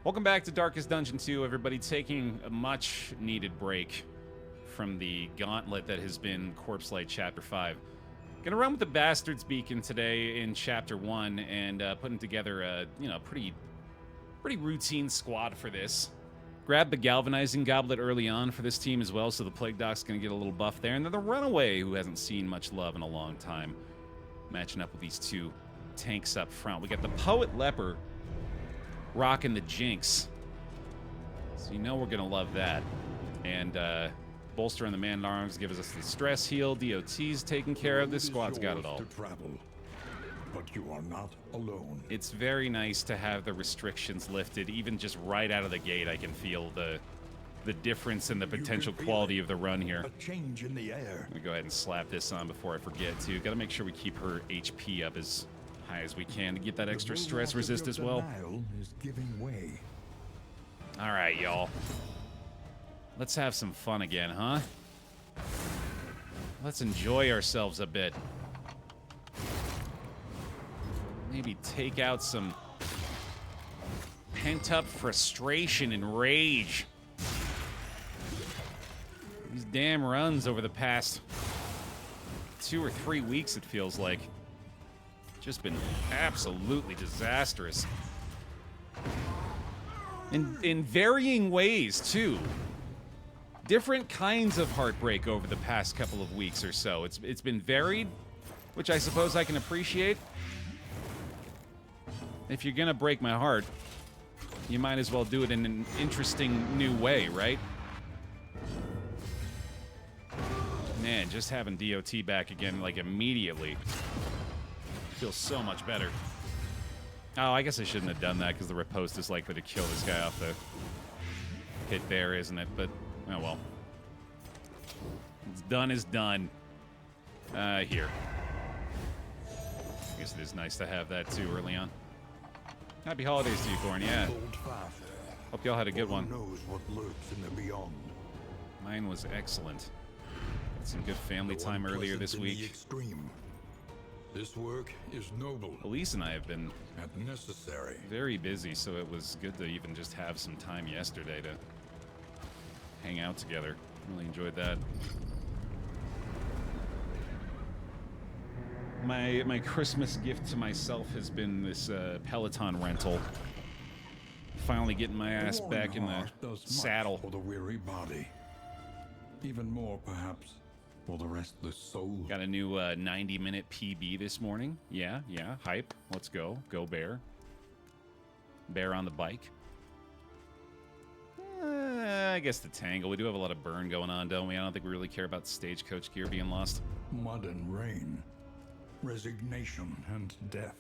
Welcome back to Darkest Dungeon 2, everybody. Taking a much-needed break from the gauntlet that has been Corpse Light Chapter 5. Gonna run with the Bastard's Beacon today in Chapter 1 and putting together a, pretty routine squad for this. Grab the Galvanizing Goblet early on for this team as well, so the Plague Doc's gonna get a little buff there. And then the Runaway, who hasn't seen much love in a long time, matching up with these two tanks up front. We got the Poet Leper rocking the Jinx. So you know we're going to love that. And Bolster on the Man-at-Arms gives us the stress heal. DOT's taken care of. This squad's got it all. Travel, but you are not alone. It's very nice to have the restrictions lifted. Even just right out of the gate, I can feel the difference in the potential quality of the run here. A change in the air. I'm going to go ahead and slap this on before I forget, too. Got to make sure we keep her HP up as high as we can to get that extra stress resist as well. Is giving way. All right, y'all. Let's have some fun again, huh? Let's enjoy ourselves a bit. Maybe take out some pent-up frustration and rage. These damn runs over the past 2 or 3 weeks, it feels like. Just been absolutely disastrous. In varying ways, too. Different kinds of heartbreak over the past couple of weeks or so. It's been varied, which I suppose I can appreciate. If you're gonna break my heart, you might as well do it in an interesting new way, right? Man, just having DOT back again, like, immediately feels so much better. Oh, I guess I shouldn't have done that because the riposte is likely to kill this guy off the hit there, isn't it? But, oh well. It's done is done. Here. I guess it is nice to have that too early on. Happy holidays to you, Corn, yeah. Hope y'all had a good one. Who knows what lurks in the beyond? Mine was excellent. Had some good family time earlier this week. Extreme. This work is noble. Elise and I have been and necessary. Very busy, so it was good to even just have some time yesterday to hang out together. Really enjoyed that. My Christmas gift to myself has been this Peloton rental. Finally getting my ass back in the saddle. For the weary body. Even more, perhaps, for the restless soul. Got a new 90-minute PB this morning. Yeah, hype. Let's go. Go Bear. Bear on the bike. I guess the Tangle. We do have a lot of burn going on, don't we? I don't think we really care about the stagecoach gear being lost. Mud and rain. Resignation and death.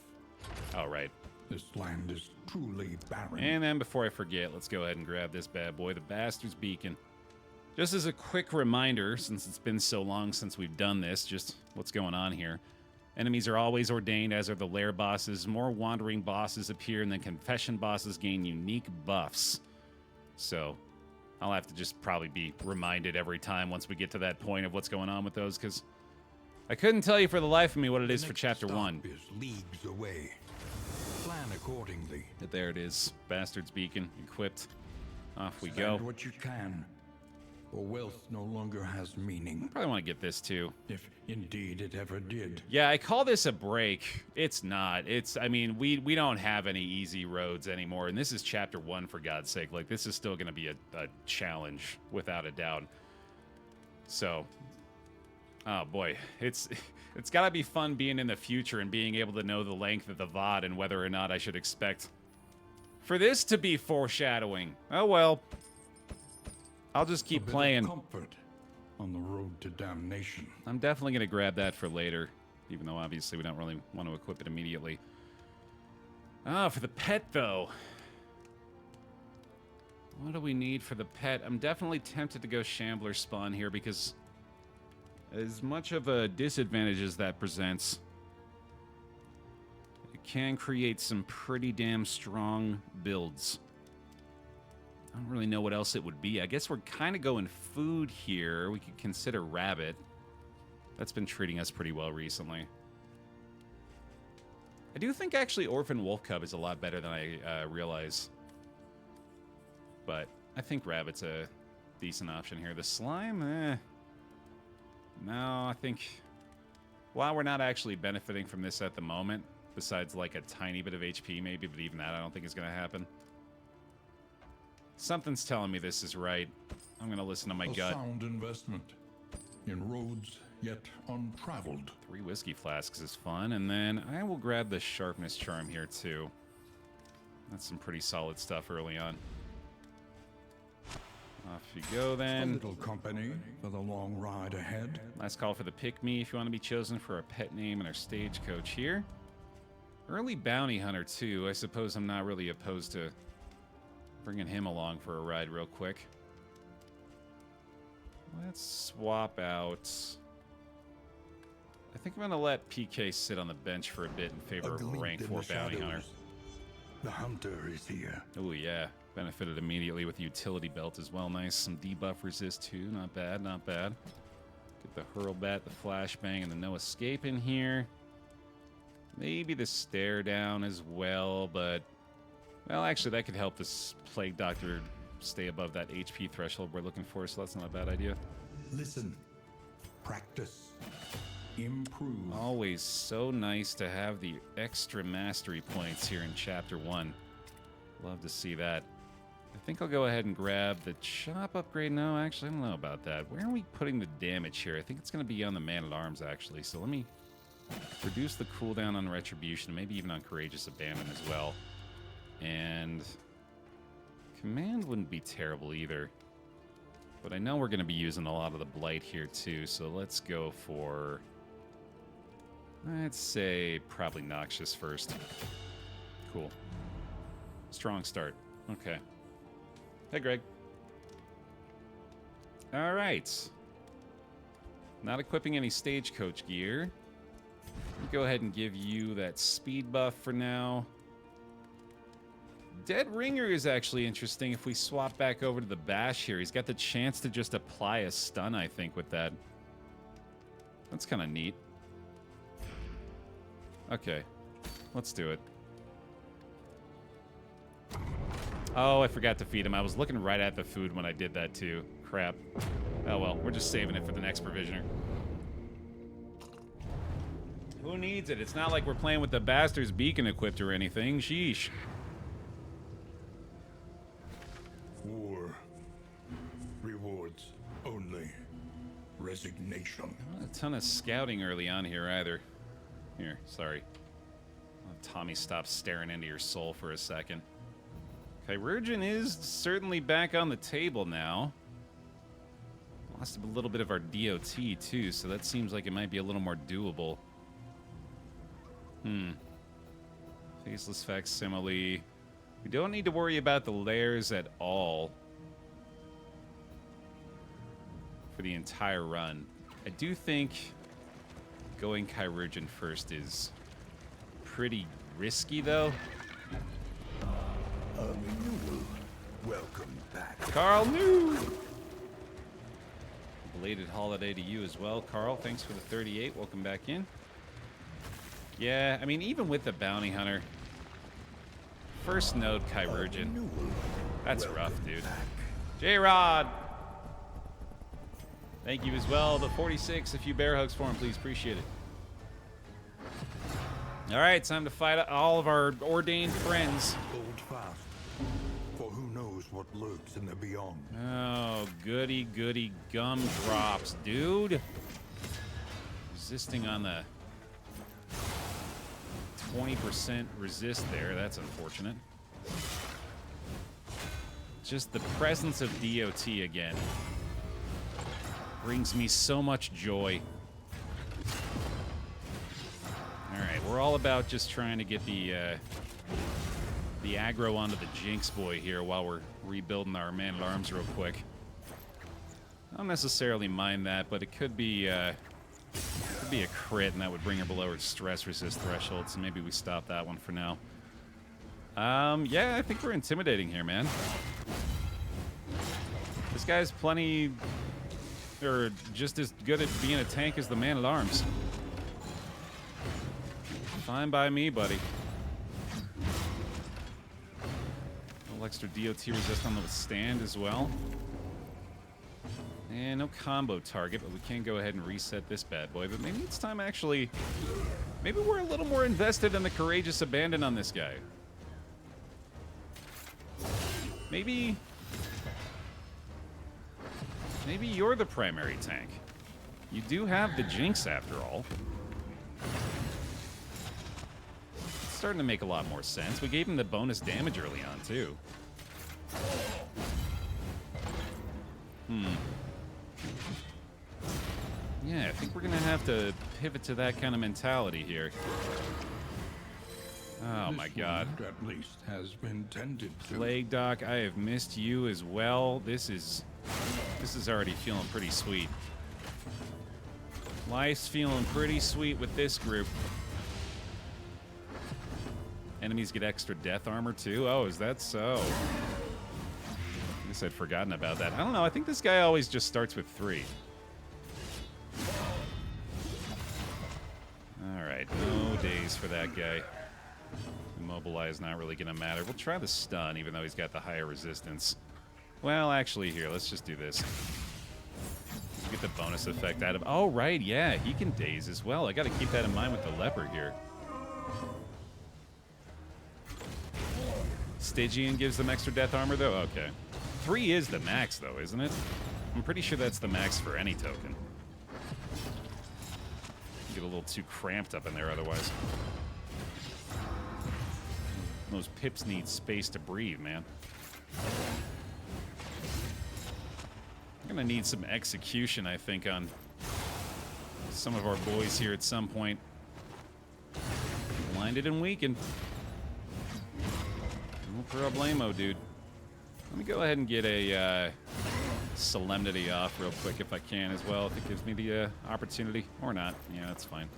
All right. This land is truly barren. And then before I forget, let's go ahead and grab this bad boy, the Bastard's Beacon. Just as a quick reminder, since it's been so long since we've done this, just what's going on here. Enemies are always ordained, as are the Lair bosses. More wandering bosses appear, and then confession bosses gain unique buffs. So, I'll have to just probably be reminded every time once we get to that point of what's going on with those, because I couldn't tell you for the life of me what it is for Chapter 1. Is leagues away. Plan accordingly. But there it is. Bastard's Beacon, equipped. Off we go. Spend what you can. For wealth no longer has meaning. Probably want to get this too. If indeed it ever did. Yeah, I call this a break. It's not. I mean, we don't have any easy roads anymore, and this is Chapter 1, for God's sake. Like, this is still going to be a challenge, without a doubt. So, oh boy, it's got to be fun being in the future and being able to know the length of the VOD and whether or not I should expect for this to be foreshadowing. Oh well. I'll just keep playing. Comfort on the road to damnation. I'm definitely going to grab that for later, even though obviously we don't really want to equip it immediately. Ah, for the pet, though. What do we need for the pet? I'm definitely tempted to go Shambler Spawn here because as much of a disadvantage as that presents, it can create some pretty damn strong builds. I don't really know what else it would be. I guess we're kind of going food here. We could consider rabbit. That's been treating us pretty well recently. I do think actually Orphan Wolf Cub is a lot better than I realize. but I think rabbit's a decent option here. The slime, no, I think while we're not actually benefiting from this at the moment, besides like a tiny bit of HP maybe, but even that I don't think is going to happen. Something's telling me this is right. I'm going to listen to my gut. A sound investment in roads yet untraveled. 3 whiskey flasks is fun, and then I will grab the sharpness charm here too. That's some pretty solid stuff early on. Off you go then. A little company for the long ride ahead. Last call for the pick-me if you want to be chosen for our pet name and our stagecoach here. Early bounty hunter too. I suppose I'm not really opposed to bringing him along for a ride real quick. Let's swap out. I think I'm going to let PK sit on the bench for a bit in favor of a rank 4 bounty hunter. The hunter is here. Oh yeah, benefited immediately with the utility belt as well. Nice, some debuff resist too. Not bad, not bad. Get the hurl bat, the flashbang, and the no escape in here. Maybe the stare down as well, but well, actually that could help this plague doctor stay above that HP threshold we're looking for, so that's not a bad idea. Listen, practice, improve. Always so nice to have the extra mastery points here in Chapter 1. Love to see that. I think I'll go ahead and grab the chop upgrade. No, actually, I don't know about that. Where are we putting the damage here? I think it's going to be on the man-at-arms, actually. So let me reduce the cooldown on Retribution, maybe even on Courageous Abandon as well. And Command wouldn't be terrible either. But I know we're going to be using a lot of the Blight here, too. So let's go for, let's say, probably Noxious first. Cool. Strong start. Okay. Hey, Greg. All right. Not equipping any stagecoach gear. Go ahead and give you that speed buff for now. Dead Ringer is actually interesting if we swap back over to the Bash here. He's got the chance to just apply a stun, I think, with that. That's kind of neat. Okay. Let's do it. Oh, I forgot to feed him. I was looking right at the food when I did that, too. Crap. Oh, well. We're just saving it for the next provisioner. Who needs it? It's not like we're playing with the Bastard's Beacon equipped or anything. Sheesh. War. Rewards only. Resignation. Not a ton of scouting early on here, either. Here, sorry. Tommy, stop staring into your soul for a second. Chirurgeon is certainly back on the table now. Lost a little bit of our DOT, too, so that seems like it might be a little more doable. Faceless Facsimile. We don't need to worry about the Lairs at all for the entire run. I do think going Chirurgeon first is pretty risky, though. Welcome back. Carl, new! Belated holiday to you as well, Carl. Thanks for the 38. Welcome back in. Yeah, I mean, even with the bounty hunter, first node Chirurgeon. That's rough, dude. J-Rod! Thank you as well. The 46, a few bear hugs for him, please. Appreciate it. All right, time to fight all of our ordained friends. Hold fast, for who knows what lurks in the beyond. Oh, goody, goody gumdrops, dude. Resisting on the 20% resist there. That's unfortunate. Just the presence of DOT again brings me so much joy. Alright, we're all about just trying to get the aggro onto the Jinx boy here while we're rebuilding our man-at-arms real quick. I don't necessarily mind that, but it could be a crit, and that would bring her below her stress resist threshold, so maybe we stop that one for now. Yeah, I think we're intimidating here, man. This guy's plenty, or just as good at being a tank as the man-at-arms. Fine by me, buddy. little extra DOT resist on the withstand as well. And no combo target, but we can go ahead and reset this bad boy. But maybe it's time actually... Maybe we're a little more invested in the courageous abandon on this guy. Maybe you're the primary tank. You do have the Jinx after all. It's starting to make a lot more sense. We gave him the bonus damage early on, too. Yeah, I think we're going to have to pivot to that kind of mentality here. Oh my god. At least has been tended to. Plague Doc, I have missed you as well. This is already feeling pretty sweet. Life's feeling pretty sweet with this group. Enemies get extra death armor too. Oh, is that so? I guess I'd forgotten about that. I don't know. I think this guy always just starts with 3. Alright, no days for that guy. Immobilize not really gonna matter. We'll try the stun, even though he's got the higher resistance. Well, actually, here, let's just do this. Get the bonus effect out of... Oh, right, yeah, he can daze as well. I gotta keep that in mind with the leopard here. Stygian gives them extra death armor, though? Okay. 3 is the max, though, isn't it? I'm pretty sure that's the max for any token. Get a little too cramped up in there otherwise. Those pips need space to breathe, man. I'm gonna need some execution, I think, on some of our boys here at some point. Blinded and weakened. No problemo, dude. Let me go ahead and get a Solemnity off real quick if I can as well, if it gives me the opportunity. Or not. Yeah, that's fine.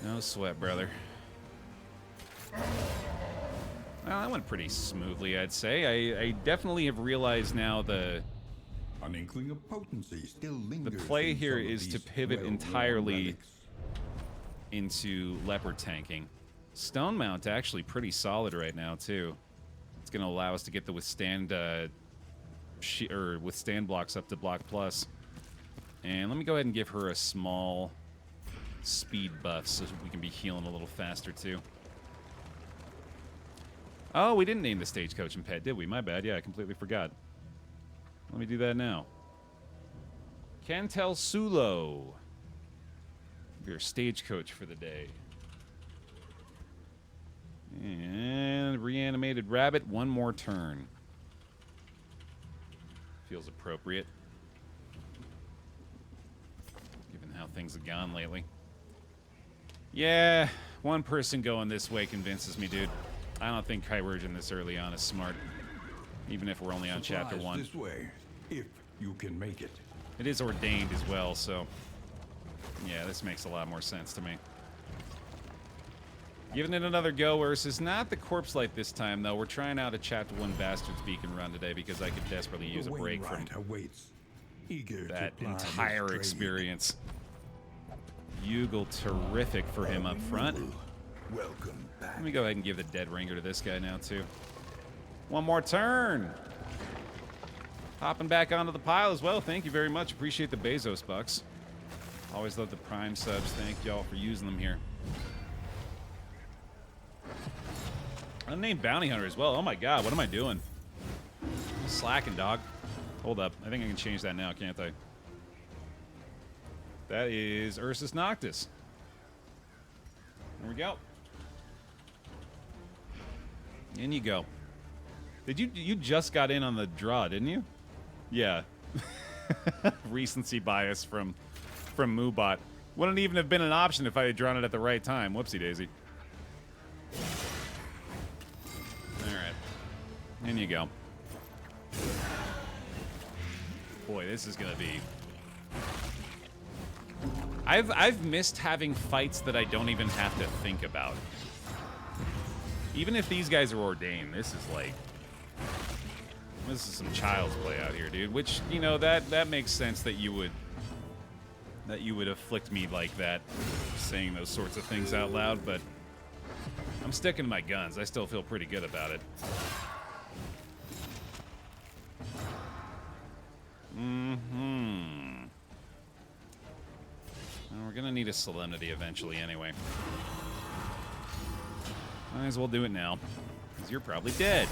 No sweat, brother. Well, that went pretty smoothly, I'd say. I definitely have realized now an inkling of potency still lingers. The play here is to pivot entirely into leopard tanking. Stone Mount actually pretty solid right now too. It's going to allow us to get the withstand blocks up to block plus. And let me go ahead and give her a small speed buff so we can be healing a little faster too. Oh, we didn't name the stagecoach and pet, did we? My bad. Yeah, I completely forgot. Let me do that now. Cantel Sulo. Your stagecoach for the day. And reanimated rabbit, one more turn. Feels appropriate. Given how things have gone lately. Yeah, one person going this way convinces me, dude. I don't think Kywergin this early on is smart. Even if we're only on chapter 1. This way, if you can make it. It is ordained as well, so... Yeah, this makes a lot more sense to me. Giving it another go versus not the Corpse Light this time, though. We're trying out a Chapter 1 Bastard's Beacon run today because I could desperately use a break from that entire experience. Bugle terrific for him up front. Welcome back. Let me go ahead and give the Dead Ringer to this guy now, too. One more turn. Hopping back onto the pile as well. Thank you very much. Appreciate the Bezos bucks. Always love the Prime subs. Thank y'all for using them here. Unnamed Bounty Hunter as well. Oh my god, what am I doing? I'm slacking, dog. Hold up. I think I can change that now, can't I? That is Ursus Noctis. There we go. In you go. Did you just got in on the draw, didn't you? Yeah. Recency bias from Moobot. Wouldn't even have been an option if I had drawn it at the right time. Whoopsie daisy. Alright. In you go. Boy, this is gonna be... I've missed having fights that I don't even have to think about. Even if these guys are ordained, this is like... This is some child's play out here, dude. Which, you know, that makes sense that you would afflict me like that, saying those sorts of things out loud, but I'm sticking to my guns. I still feel pretty good about it. Mm-hmm. Well, we're gonna need a Salinity eventually anyway. Might as well do it now, because you're probably dead.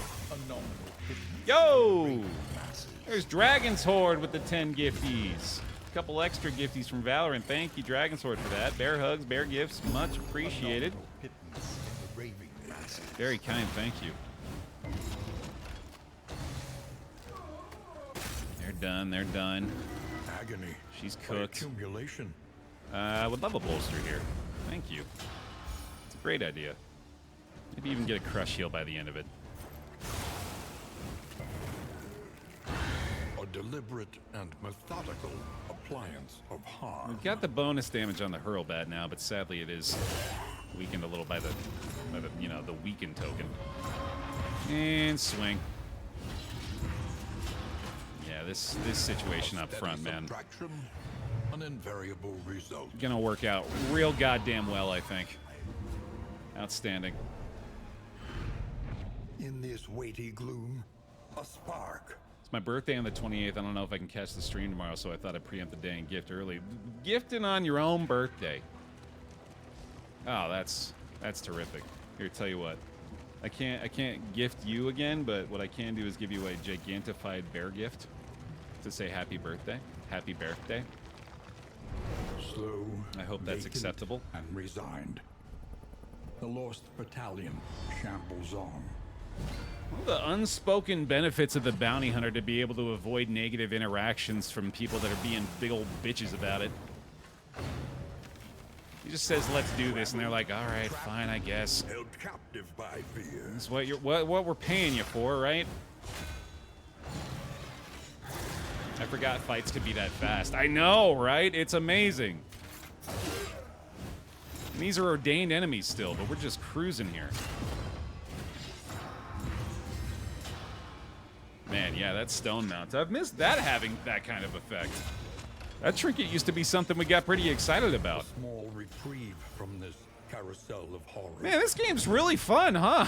Yo! There's Dragon's Horde with the 10 gifties. A couple extra gifties from Valorant. Thank you, Dragon's Horde, for that. Bear hugs, bear gifts, much appreciated. Very kind, thank you. They're done, they're done. Agony. She's cooked. Accumulation. I would love a bolster here. Thank you. It's a great idea. Maybe even get a crush heal by the end of it. A deliberate and methodical appliance of harm. We've got the bonus damage on the hurl bat now, but sadly it is weakened a little by the you know, the weakened token. And swing. Yeah, this situation up front, man, An invariable result. gonna work out real goddamn well, I think. Outstanding. In this weighty gloom, a spark. It's my birthday on the 28th. I don't know if I can catch the stream tomorrow, so I thought I'd preempt the day and gift early. Gifting on your own birthday. Oh, that's terrific. Here, tell you what. I can't gift you again, but what I can do is give you a gigantified bear gift to say happy birthday. Happy birthday. Slow. I hope that's vacant, acceptable. And resigned. The lost battalion shambles on. One of the unspoken benefits of the bounty hunter to be able to avoid negative interactions from people that are being big old bitches about it. He just says, "Let's do this," and they're like, "All right, fine, I guess." Held captive by fear. That's what we're paying you for, right? I forgot fights could be that fast. I know, right? It's amazing. And these are ordained enemies still, but we're just cruising here. Man, yeah, that stone mount. I've missed that having that kind of effect. That trinket used to be something we got pretty excited about. Small reprieve from this carousel of horror. Man, this game's really fun, huh?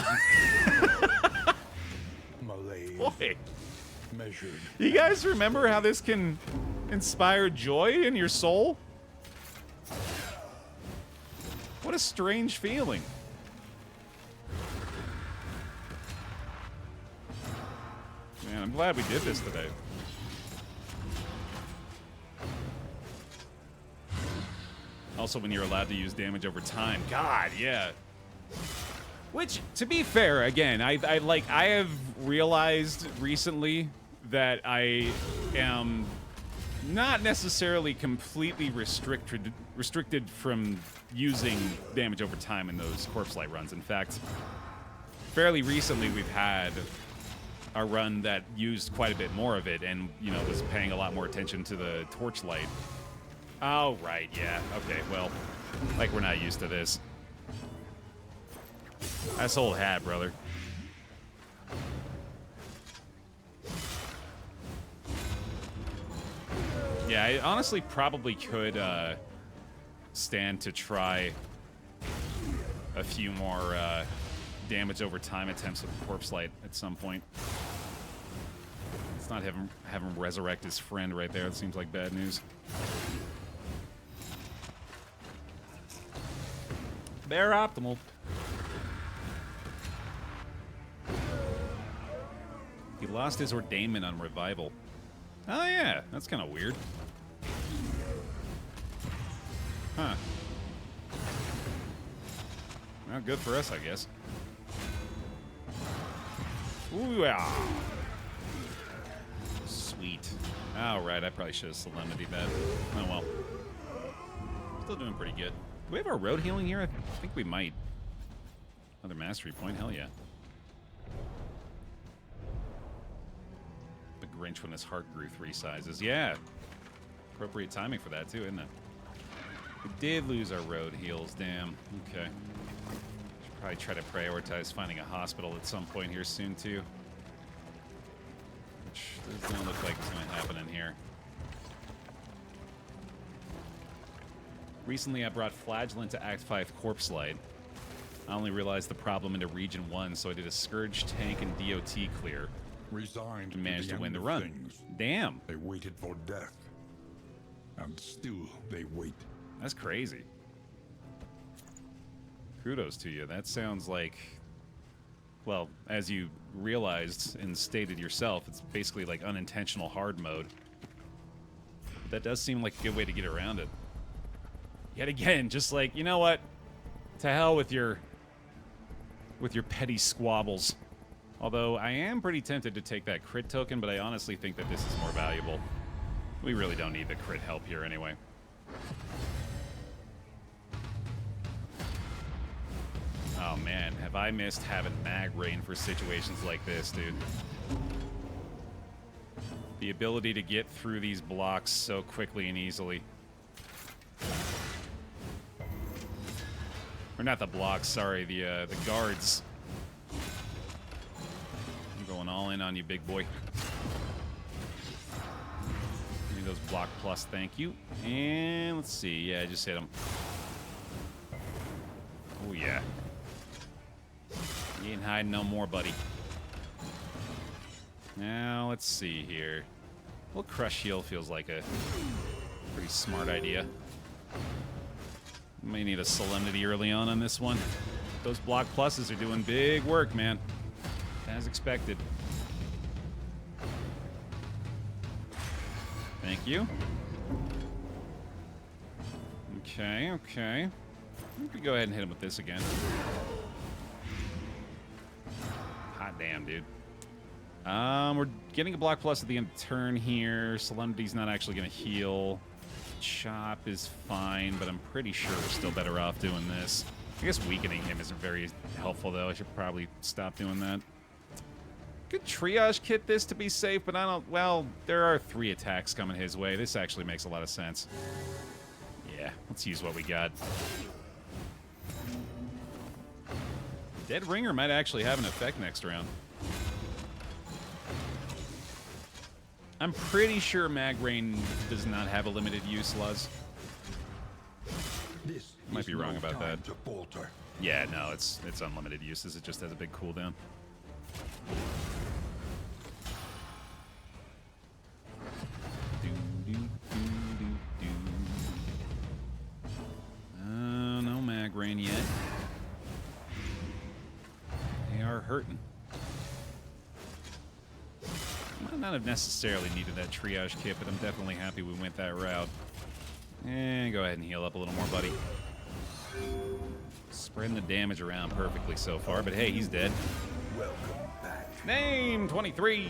Malaise. Boy. Measured. You guys remember how this can inspire joy in your soul? What a strange feeling. Man, I'm glad we did this today. Also, when you're allowed to use damage over time. God, yeah. Which, to be fair, again, I have realized recently that I am not necessarily completely restricted from using damage over time in those corpse light runs. In fact, fairly recently we've had a run that used quite a bit more of it and, you know, was paying a lot more attention to the torchlight. Oh, right, yeah. Okay, well, like we're not used to this. That's old hat, brother. Yeah, I honestly probably could stand to try a few more damage over time attempts with the corpse light at some point. Let's not have him resurrect his friend right there. It seems like bad news. Bear optimal. He lost his ordainment on revival. Oh yeah, that's kind of weird. Huh. Well, good for us, I guess. Ooh, yeah. Sweet. Oh, right, I probably should have Solemnity that. Oh, well. Still doing pretty good. Do we have our road healing here? I think we might. Another mastery point, hell yeah. The Grinch when his heart grew 3 sizes. Yeah. Appropriate timing for that, too, isn't it? We did lose our road heals, damn. Okay. Should probably try to prioritize finding a hospital at some point here soon, too. Which doesn't look like it's going to happen in here. Recently, I brought Flagellant to Act 5 Corpse Light. I only realized the problem into Region 1, so I did a Scourge, Tank, and DOT clear. Resigned And managed to win the end of run. things. Damn. They waited for death. And still they wait. That's crazy. Kudos to you. That sounds like... Well, as you realized and stated yourself, it's basically like unintentional hard mode. But that does seem like a good way to get around it. Yet again, just like, you know what? To hell with your petty squabbles. Although I am pretty tempted to take that crit token, but I honestly think that this is more valuable. We really don't need the crit help here anyway. Oh man, have I missed having mag rain for situations like this, dude. The ability to get through these blocks so quickly and easily. Or not the blocks, sorry, the guards. I'm going all in on you, big boy. Give me those block plus, thank you. And let's see, yeah, I just hit him. Oh yeah. You ain't hiding no more, buddy. Now, let's see here. Well, Crush Heal feels like a pretty smart idea. May need a Solemnity early on this one. Those block pluses are doing big work, man. As expected. Thank you. Okay, okay. We could go ahead and hit him with this again. Hot damn, dude. We're getting a block plus at the end of the turn here. Solemnity's not actually going to heal. Chop is fine, but I'm pretty sure we're still better off doing this. I guess weakening him isn't very helpful, though. I should probably stop doing that. Could triage kit this to be safe, but I don't... Well, there are 3 attacks coming his way. This actually makes a lot of sense. Yeah, let's use what we got. Dead Ringer might actually have an effect next round. I'm pretty sure Mag Rain does not have a limited use, Luz. Might be wrong about that. Yeah, no, it's unlimited uses. It just has a big cooldown. No Mag Rain yet. They are hurting. Might not have necessarily needed that triage kit, but I'm definitely happy we went that route. And go ahead and heal up a little more, buddy. Spreading the damage around perfectly so far, but hey, he's dead. Welcome back. Name 23.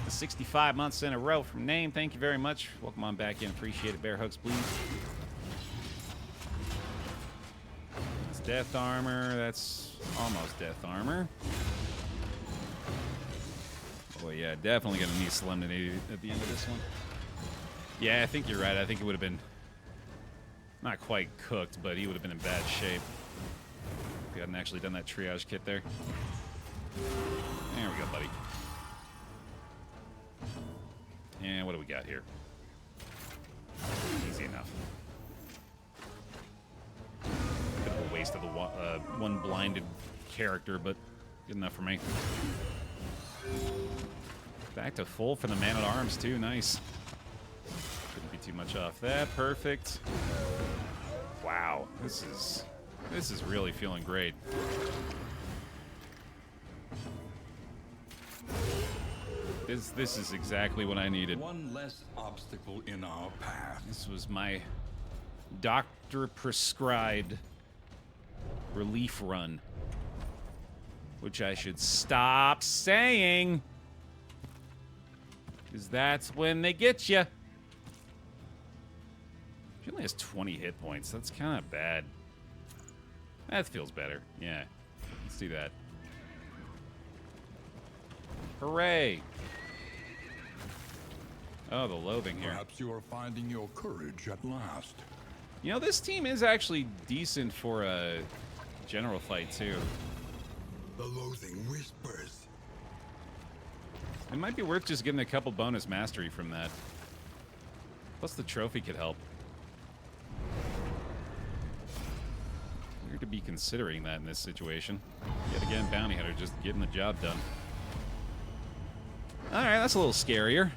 The 65 months in a row from Name. Thank you very much. Welcome on back in. Appreciate it. Bear hugs, please. That's death armor. That's almost death armor. Oh yeah, definitely gonna need Solemnity at the end of this one. Yeah, I think you're right. I think it would have been not quite cooked, but he would have been in bad shape if he hadn't actually done that triage kit there. There we go, buddy. And what do we got here? Easy enough. Bit of a waste of the one blinded character, but good enough for me. Back to full for the Man-at-Arms, too. Nice. Shouldn't be too much off that. Perfect. Wow. This is really feeling great. This is exactly what I needed. One less obstacle in our path. This was my doctor-prescribed relief run. Which I should stop saying. Because that's when they get you. She only has 20 hit points. That's kind of bad. That feels better. Yeah. Let's do that. Hooray. Oh, the loathing here. Perhaps you are finding your courage at last. You know, this team is actually decent for a general fight, too. The loathing whispers. It might be worth just getting a couple bonus mastery from that. Plus the trophy could help. We're to be considering that in this situation. Yet again, bounty hunter just getting the job done. Alright, that's a little scarier.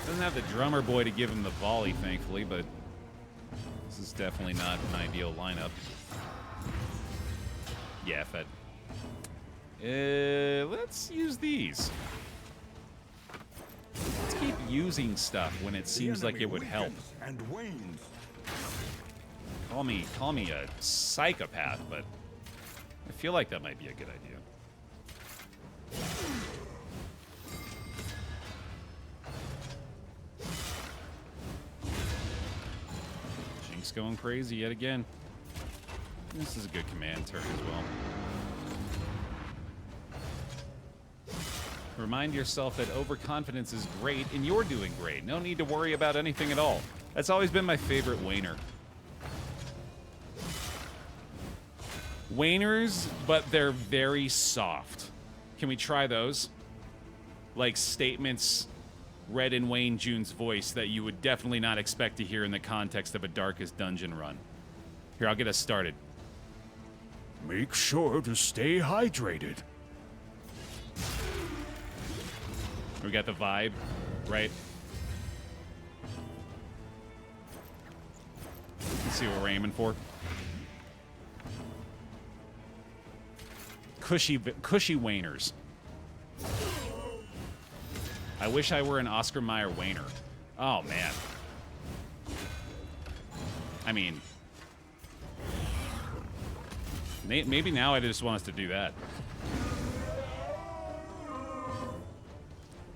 Doesn't have the drummer boy to give him the volley, thankfully, but this is definitely not an ideal lineup. Yeah, fed. Let's use these. Let's keep using stuff when it seems like it would help. And wanes. Call me a psychopath, but I feel like that might be a good idea. Jink's going crazy yet again. This is a good command turn as well. Remind yourself that overconfidence is great, and you're doing great. No need to worry about anything at all. That's always been my favorite Wainer. Wainers, but they're very soft. Can we try those? Like statements read in Wayne June's voice that you would definitely not expect to hear in the context of a Darkest Dungeon run. Here, I'll get us started. Make sure to stay hydrated. We got the vibe, right? Let's see what we're aiming for. Cushy Wainers. I wish I were an Oscar Mayer Wainer. Oh, man. I mean, maybe now I just want us to do that.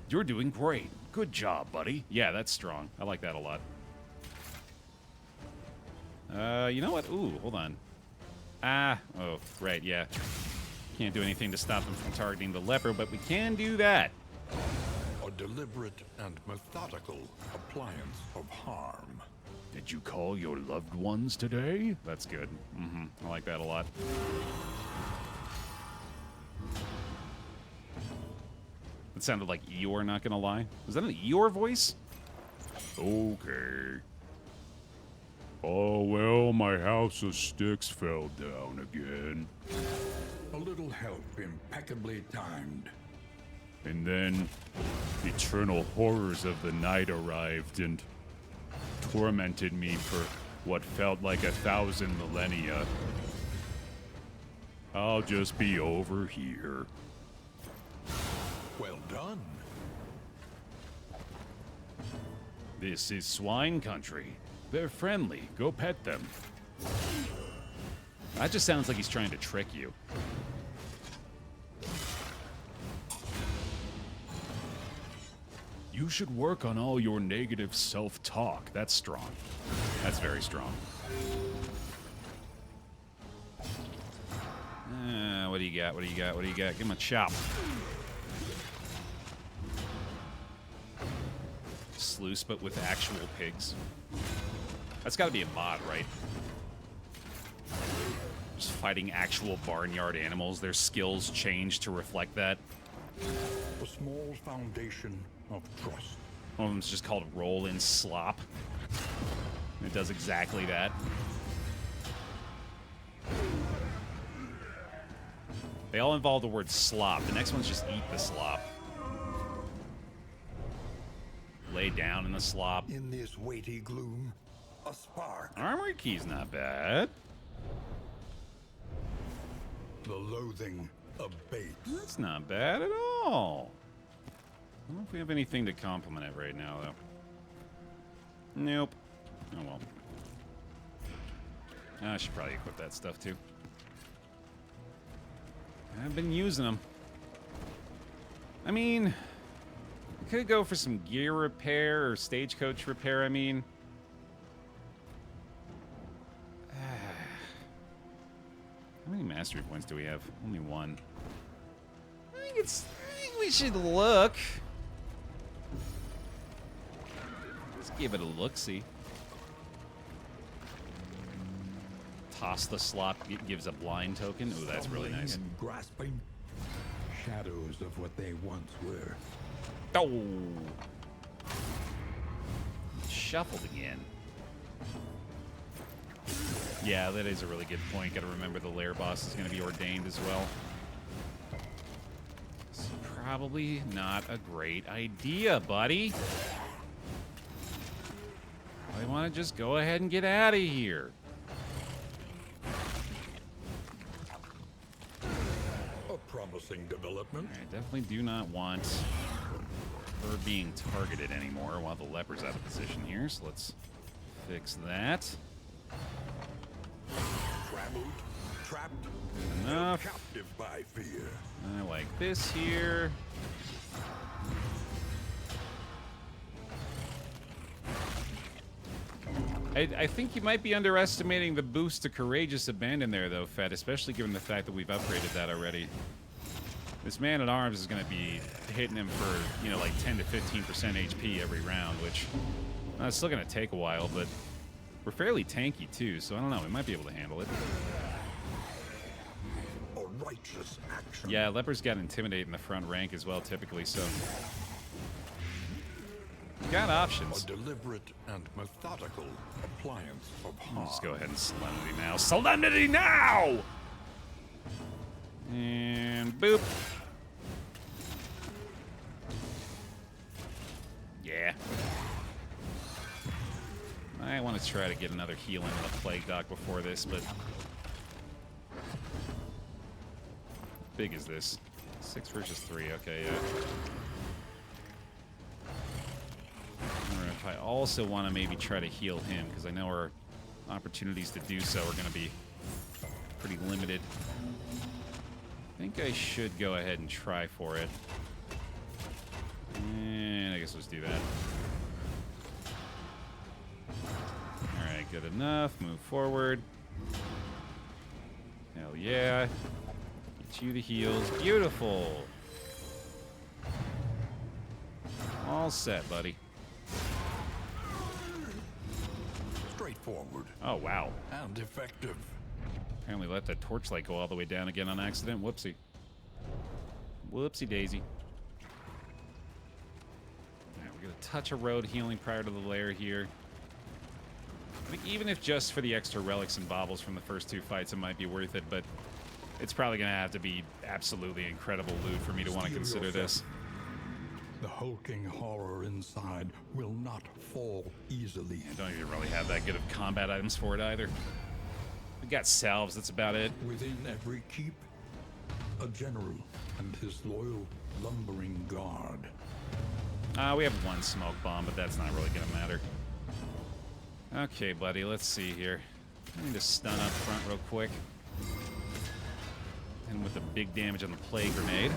You're doing great. Good job, buddy. Yeah, that's strong. I like that a lot. You know what? Ooh, hold on. Oh, right, yeah. Can't do anything to stop them from targeting the leper, but we can do that. A deliberate and methodical appliance of harm. Did you call your loved ones today? That's good. I like that a lot. It sounded like Eeyore, not gonna lie. Was that an Eeyore voice? Okay. Oh, well, my house of sticks fell down again. A little help impeccably timed. And then eternal horrors of the night arrived and tormented me for what felt like 1,000 millennia. I'll just be over here. Well done. This is swine country. They're friendly. Go pet them. That just sounds like he's trying to trick you. You should work on all your negative self-talk. That's strong. That's very strong. What do you got? What do you got? What do you got? Give him a chop. Sluice, but with actual pigs. That's got to be a mod, right? Just fighting actual barnyard animals. Their skills change to reflect that. A small foundation of trust. One of them's just called Roll in Slop. And it does exactly that. They all involve the word slop. The next one's just eat the slop. Lay down in the slop. In this weighty gloom, a spark. Armory key's not bad. The loathing abates. That's not bad at all. I don't know if we have anything to compliment it right now, though. Nope. Oh, well. I should probably equip that stuff, too. I've been using them. I mean, I could go for some gear repair or stagecoach repair, I mean. How many mastery points do we have? Only one. I think we should look. Let's give it a look-see. Toss the slop gives a blind token. Ooh, that's really nice. And grasping shadows of what they once were. Oh! Shuffled again. Yeah, that is a really good point. Gotta remember the Lair boss is gonna be ordained as well. So probably not a great idea, buddy. I want to just go ahead and get out of here. A promising development. I definitely do not want her being targeted anymore while the leper's out of position here, so let's fix that. Traveled, trapped, Enough. captive by fear. I like this here. I think you might be underestimating the boost to Courageous Abandon there, though, Fed, especially given the fact that we've upgraded that already. This Man-at-Arms is going to be hitting him for, you know, like 10 to 15% HP every round, which it's still going to take a while, but we're fairly tanky, too, so I don't know. We might be able to handle it. A righteous action. Yeah, Lepers got Intimidate in the front rank as well, typically, so we got options. A deliberate and methodical appliance of harm. Let's go ahead and Solemnity now. Solemnity now! And boop. Yeah. I want to try to get another heal into the Plague Dock before this, but how big is this? 6 versus 3, okay, yeah. If I also want to maybe try to heal him, because I know our opportunities to do so are going to be pretty limited. I think I should go ahead and try for it. And I guess let's do that. Alright, good enough. Move forward. Hell yeah. Get you the heals. Beautiful. All set, buddy. Straightforward. Oh, wow. And effective. Apparently let that torchlight go all the way down again on accident. Whoopsie. Whoopsie daisy. Alright, we're going to touch a road healing prior to the lair here. I think even if just for the extra relics and baubles from the first 2 fights, it might be worth it, but it's probably going to have to be absolutely incredible loot for me to want to consider this. The hulking horror inside will not fall easily. I don't even really have that good of combat items for it either. We got salves, that's about it. Within every keep, a general and his loyal lumbering guard. We have 1 smoke bomb, but that's not really going to matter. Okay, buddy, let's see here. I need to stun up front real quick. And with the big damage on the plague grenade.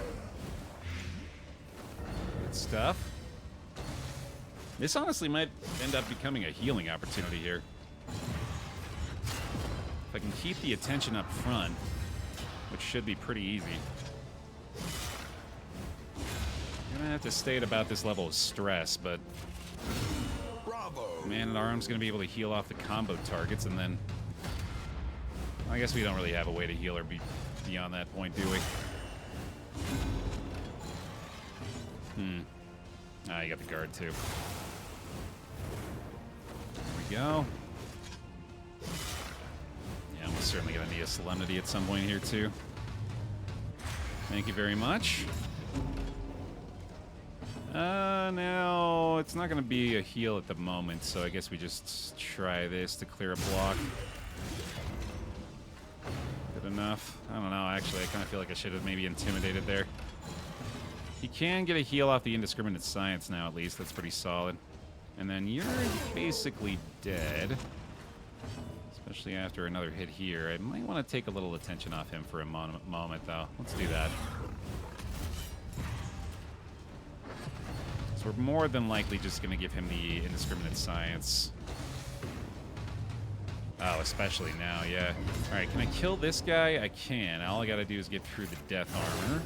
Good stuff. This honestly might end up becoming a healing opportunity here. If I can keep the attention up front, which should be pretty easy. I'm gonna have to stay at about this level of stress, but Bravo! Man-at-Arms gonna be able to heal off the combo targets, and then I guess we don't really have a way to heal her beyond that point, do we? Ah, you got the guard too. There we go. Yeah, I'm certainly gonna need a Solemnity at some point here too. Thank you very much. Now it's not gonna be a heal at the moment, so I guess we just try this to clear a block. Good enough. I don't know, actually, I kind of feel like I should have maybe intimidated there. He can get a heal off the Indiscriminate Science now, at least. That's pretty solid. And then you're basically dead. Especially after another hit here. I might want to take a little attention off him for a moment, though. Let's do that. So we're more than likely just going to give him the Indiscriminate Science. Oh, especially now, yeah. Alright, can I kill this guy? I can. All I gotta do is get through the death armor.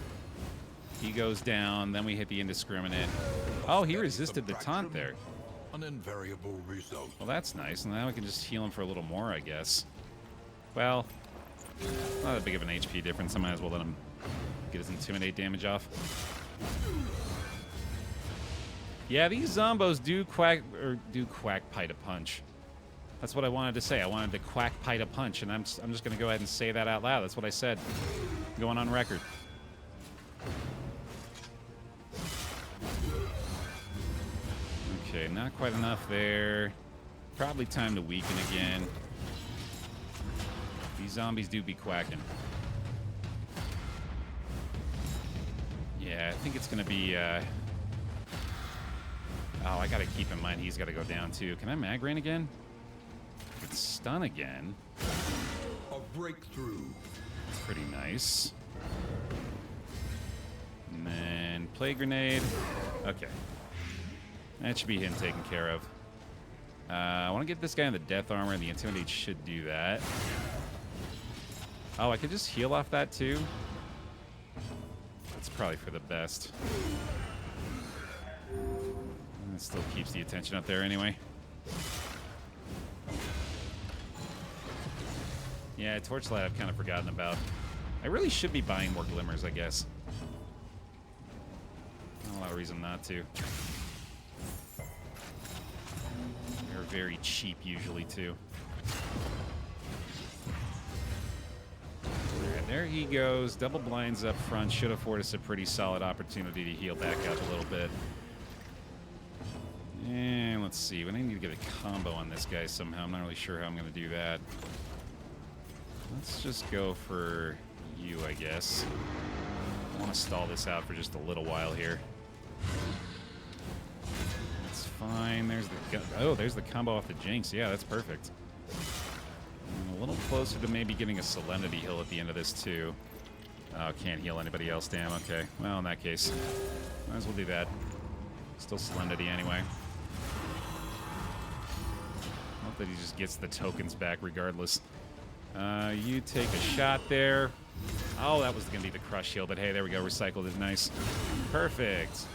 He goes down, then we hit the Indiscriminate. Oh, he resisted the taunt there. An invariable result. Well, that's nice. And now we can just heal him for a little more, I guess. Well, not that big of an HP difference. I might as well let him get his Intimidate damage off. Yeah, these zombos do quack pie to punch. That's what I wanted to say. I wanted to quack pie to punch, and I'm just going to go ahead and say that out loud. That's what I said. Going on record. Okay, not quite enough there. Probably time to weaken again. These zombies do be quacking. Yeah, I think it's going to be... Oh, I got to keep in mind he's got to go down too. Can I mag rain again? It's stun again. A breakthrough. That's pretty nice. And then play grenade. Okay. That should be him taken care of. I want to get this guy in the death armor, and the intimidate should do that. Oh, I could just heal off that too. That's probably for the best. It still keeps the attention up there anyway. Yeah, Torchlight I've kind of forgotten about. I really should be buying more glimmers, I guess. Not a lot of reason not to. They're very cheap usually, too. Alright, there he goes. Double blinds up front. Should afford us a pretty solid opportunity to heal back up a little bit. And let's see. We need to get a combo on this guy somehow. I'm not really sure how I'm going to do that. Let's just go for you, I guess. I want to stall this out for just a little while here. That's fine. There's the there's the combo off the Jinx. Yeah, that's perfect. I'm a little closer to maybe getting a Solemnity heal at the end of this too. Oh, can't heal anybody else. Damn. Okay. Well, in that case, might as well do that. Still Solemnity anyway. Hope that he just gets the tokens back regardless. You take a shot there. Oh, that was going to be the crush heal, but hey, there we go. Recycled it. Nice. Perfect.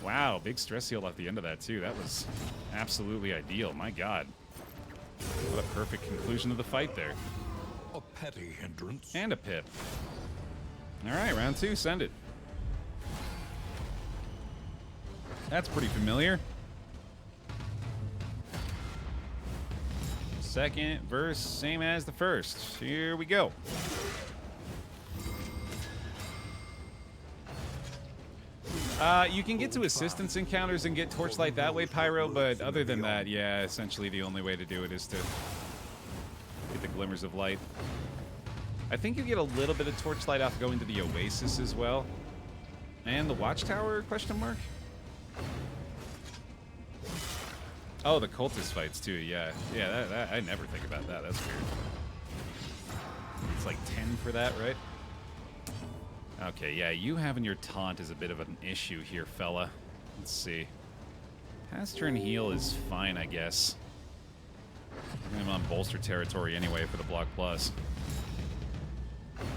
Wow, big stress heal off the end of that, too. That was absolutely ideal. My God. What a perfect conclusion of the fight there. A petty hindrance. And a pip. All right, round 2. Send it. That's pretty familiar. Second verse, same as the first. Here we go. You can get to assistance encounters and get Torchlight that way, Pyro, but other than that, yeah, essentially the only way to do it is to get the Glimmers of Light. I think you get a little bit of Torchlight off going to the Oasis as well. And the Watchtower, question mark? Oh, the cultist fights too. Yeah, yeah. That I never think about that. That's weird. It's like 10 for that, right? Okay, yeah. You having your taunt is a bit of an issue here, fella. Let's see. Pass turn heal is fine, I guess. I'm on bolster territory anyway for the block plus.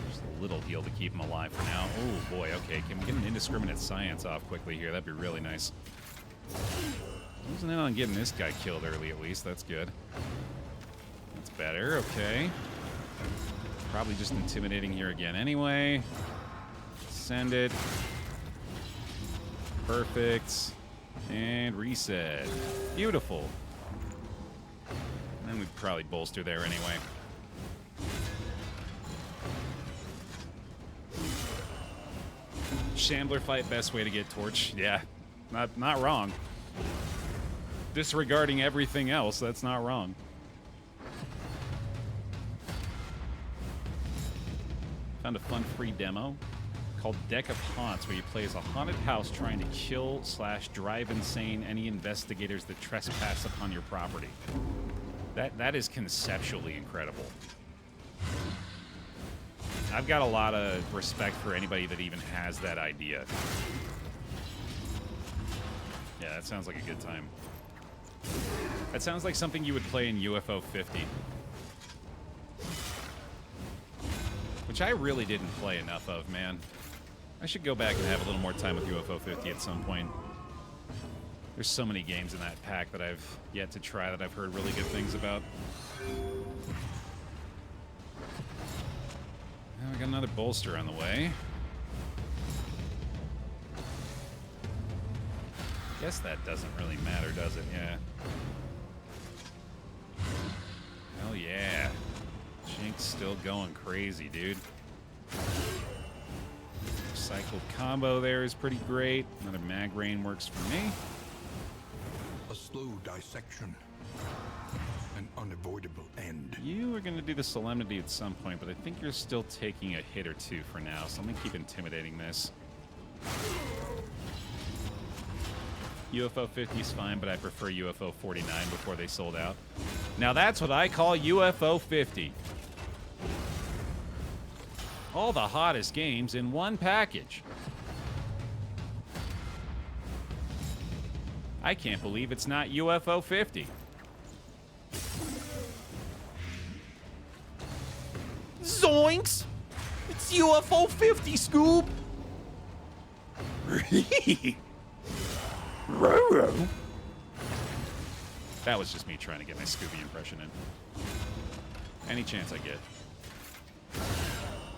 Just a little heal to keep him alive for now. Oh boy. Okay, can we get an indiscriminate science off quickly here? That'd be really nice. Wasn't in on getting this guy killed early, at least. That's good. That's better. Okay. Probably just intimidating here again anyway. Send it. Perfect. And reset. Beautiful. And then we'd probably bolster there anyway. Shambler fight, best way to get Torch. Yeah, not wrong. Disregarding everything else, that's not wrong. Found a fun free demo called Deck of Haunts, where you play as a haunted house trying to kill / drive insane any investigators that trespass upon your property. That is conceptually incredible. I've got a lot of respect for anybody that even has that idea. Yeah, that sounds like a good time. That sounds like something you would play in UFO 50. Which I really didn't play enough of, man. I should go back and have a little more time with UFO 50 at some point. There's so many games in that pack that I've yet to try that I've heard really good things about. Now we got another bolster on the way. Guess that doesn't really matter, does it? Yeah. Still going crazy, dude. Recycled combo there is pretty great. Another mag rain works for me. A slow dissection. An unavoidable end. You are going to do the Solemnity at some point, but I think you're still taking a hit or two for now, so let me keep intimidating this. UFO 50 is fine, but I prefer UFO 49 before they sold out. Now that's what I call UFO 50. All the hottest games in one package. I can't believe it's not UFO 50. Zoinks! It's UFO 50, Scoob! That was just me trying to get my Scooby impression in. Any chance I get.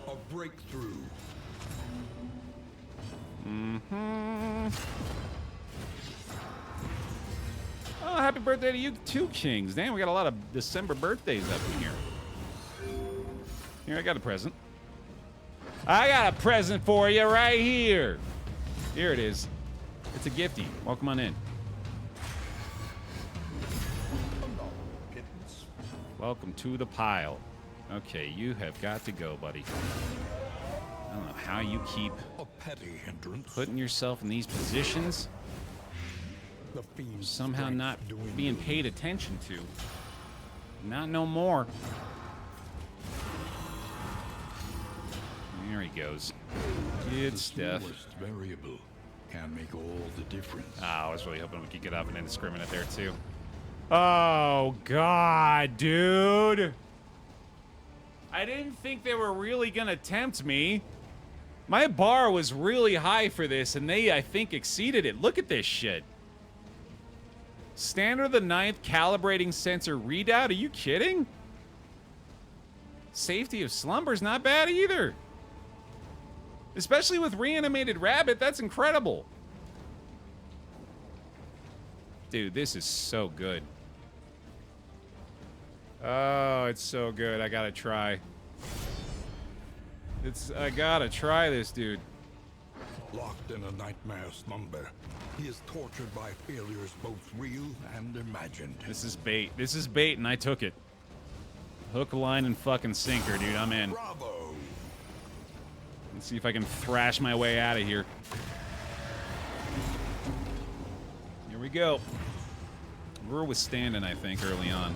A breakthrough. Oh, happy birthday to you too, Kings. Damn, we got a lot of December birthdays up in here. Here, I got a present. I got a present for you right here. Here it is. It's a gifty. Welcome on in. Welcome to the pile. Okay, you have got to go, buddy. I don't know how you keep A petty hindrance. putting yourself in these positions. The fiend's Somehow strength not dwindles. being paid attention to. Not no more. There he goes. Good The stuff. smallest variable can make all the difference. Ah, I was really hoping we could get up and indiscriminate there, too. Oh, God, dude. I didn't think they were really going to tempt me. My bar was really high for this, and they, I think, exceeded it. Look at this shit. Standard of the 9th calibrating sensor readout? Are you kidding? Safety of slumber's not bad either. Especially with reanimated rabbit, that's incredible. Dude, this is so good. Oh, it's so good. I gotta try. I gotta try this, dude. Locked in a nightmare slumber, he is tortured by failures both real and imagined. This is bait. This is bait, and I took it. Hook, line, and fucking sinker, dude. I'm in. Bravo! Let's see if I can thrash my way out of here. Here we go. We're withstanding, I think, early on.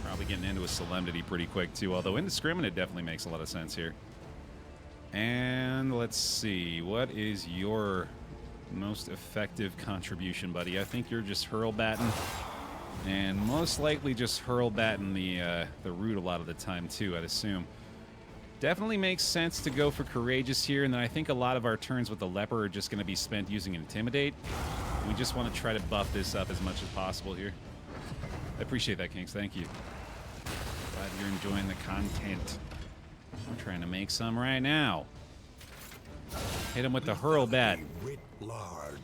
Probably getting into a Solemnity pretty quick, too, although Indiscriminate definitely makes a lot of sense here. And let's see. What is your most effective contribution, buddy? I think you're just hurl batting. And most likely just hurl batting the root a lot of the time, too, I'd assume. Definitely makes sense to go for Courageous here, and then I think a lot of our turns with the Leper are just going to be spent using Intimidate. We just want to try to buff this up as much as possible here. I appreciate that, Kinks. Thank you. Glad you're enjoying the content. We're trying to make some right now. Hit him with the Hurl Bat. Writ large.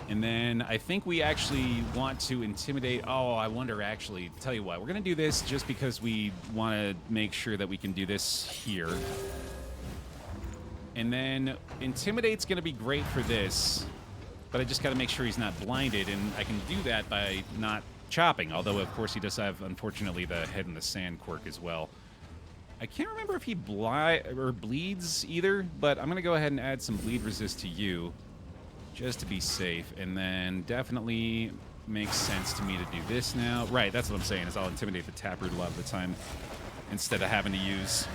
And then I think we actually want to intimidate. Oh, I wonder actually. Tell you what, we're going to do this just because we want to make sure that we can do this here. And then Intimidate's going to be great for this. But I just got to make sure he's not blinded. And I can do that by not chopping. Although, of course, he does have, unfortunately, the head in the sand quirk as well. I can't remember if he bleeds either. But I'm going to go ahead and add some bleed resist to you. Just to be safe, and then definitely makes sense to me to do this now. Right, that's what I'm saying, is I'll intimidate the Taproot a lot of the time instead of having to use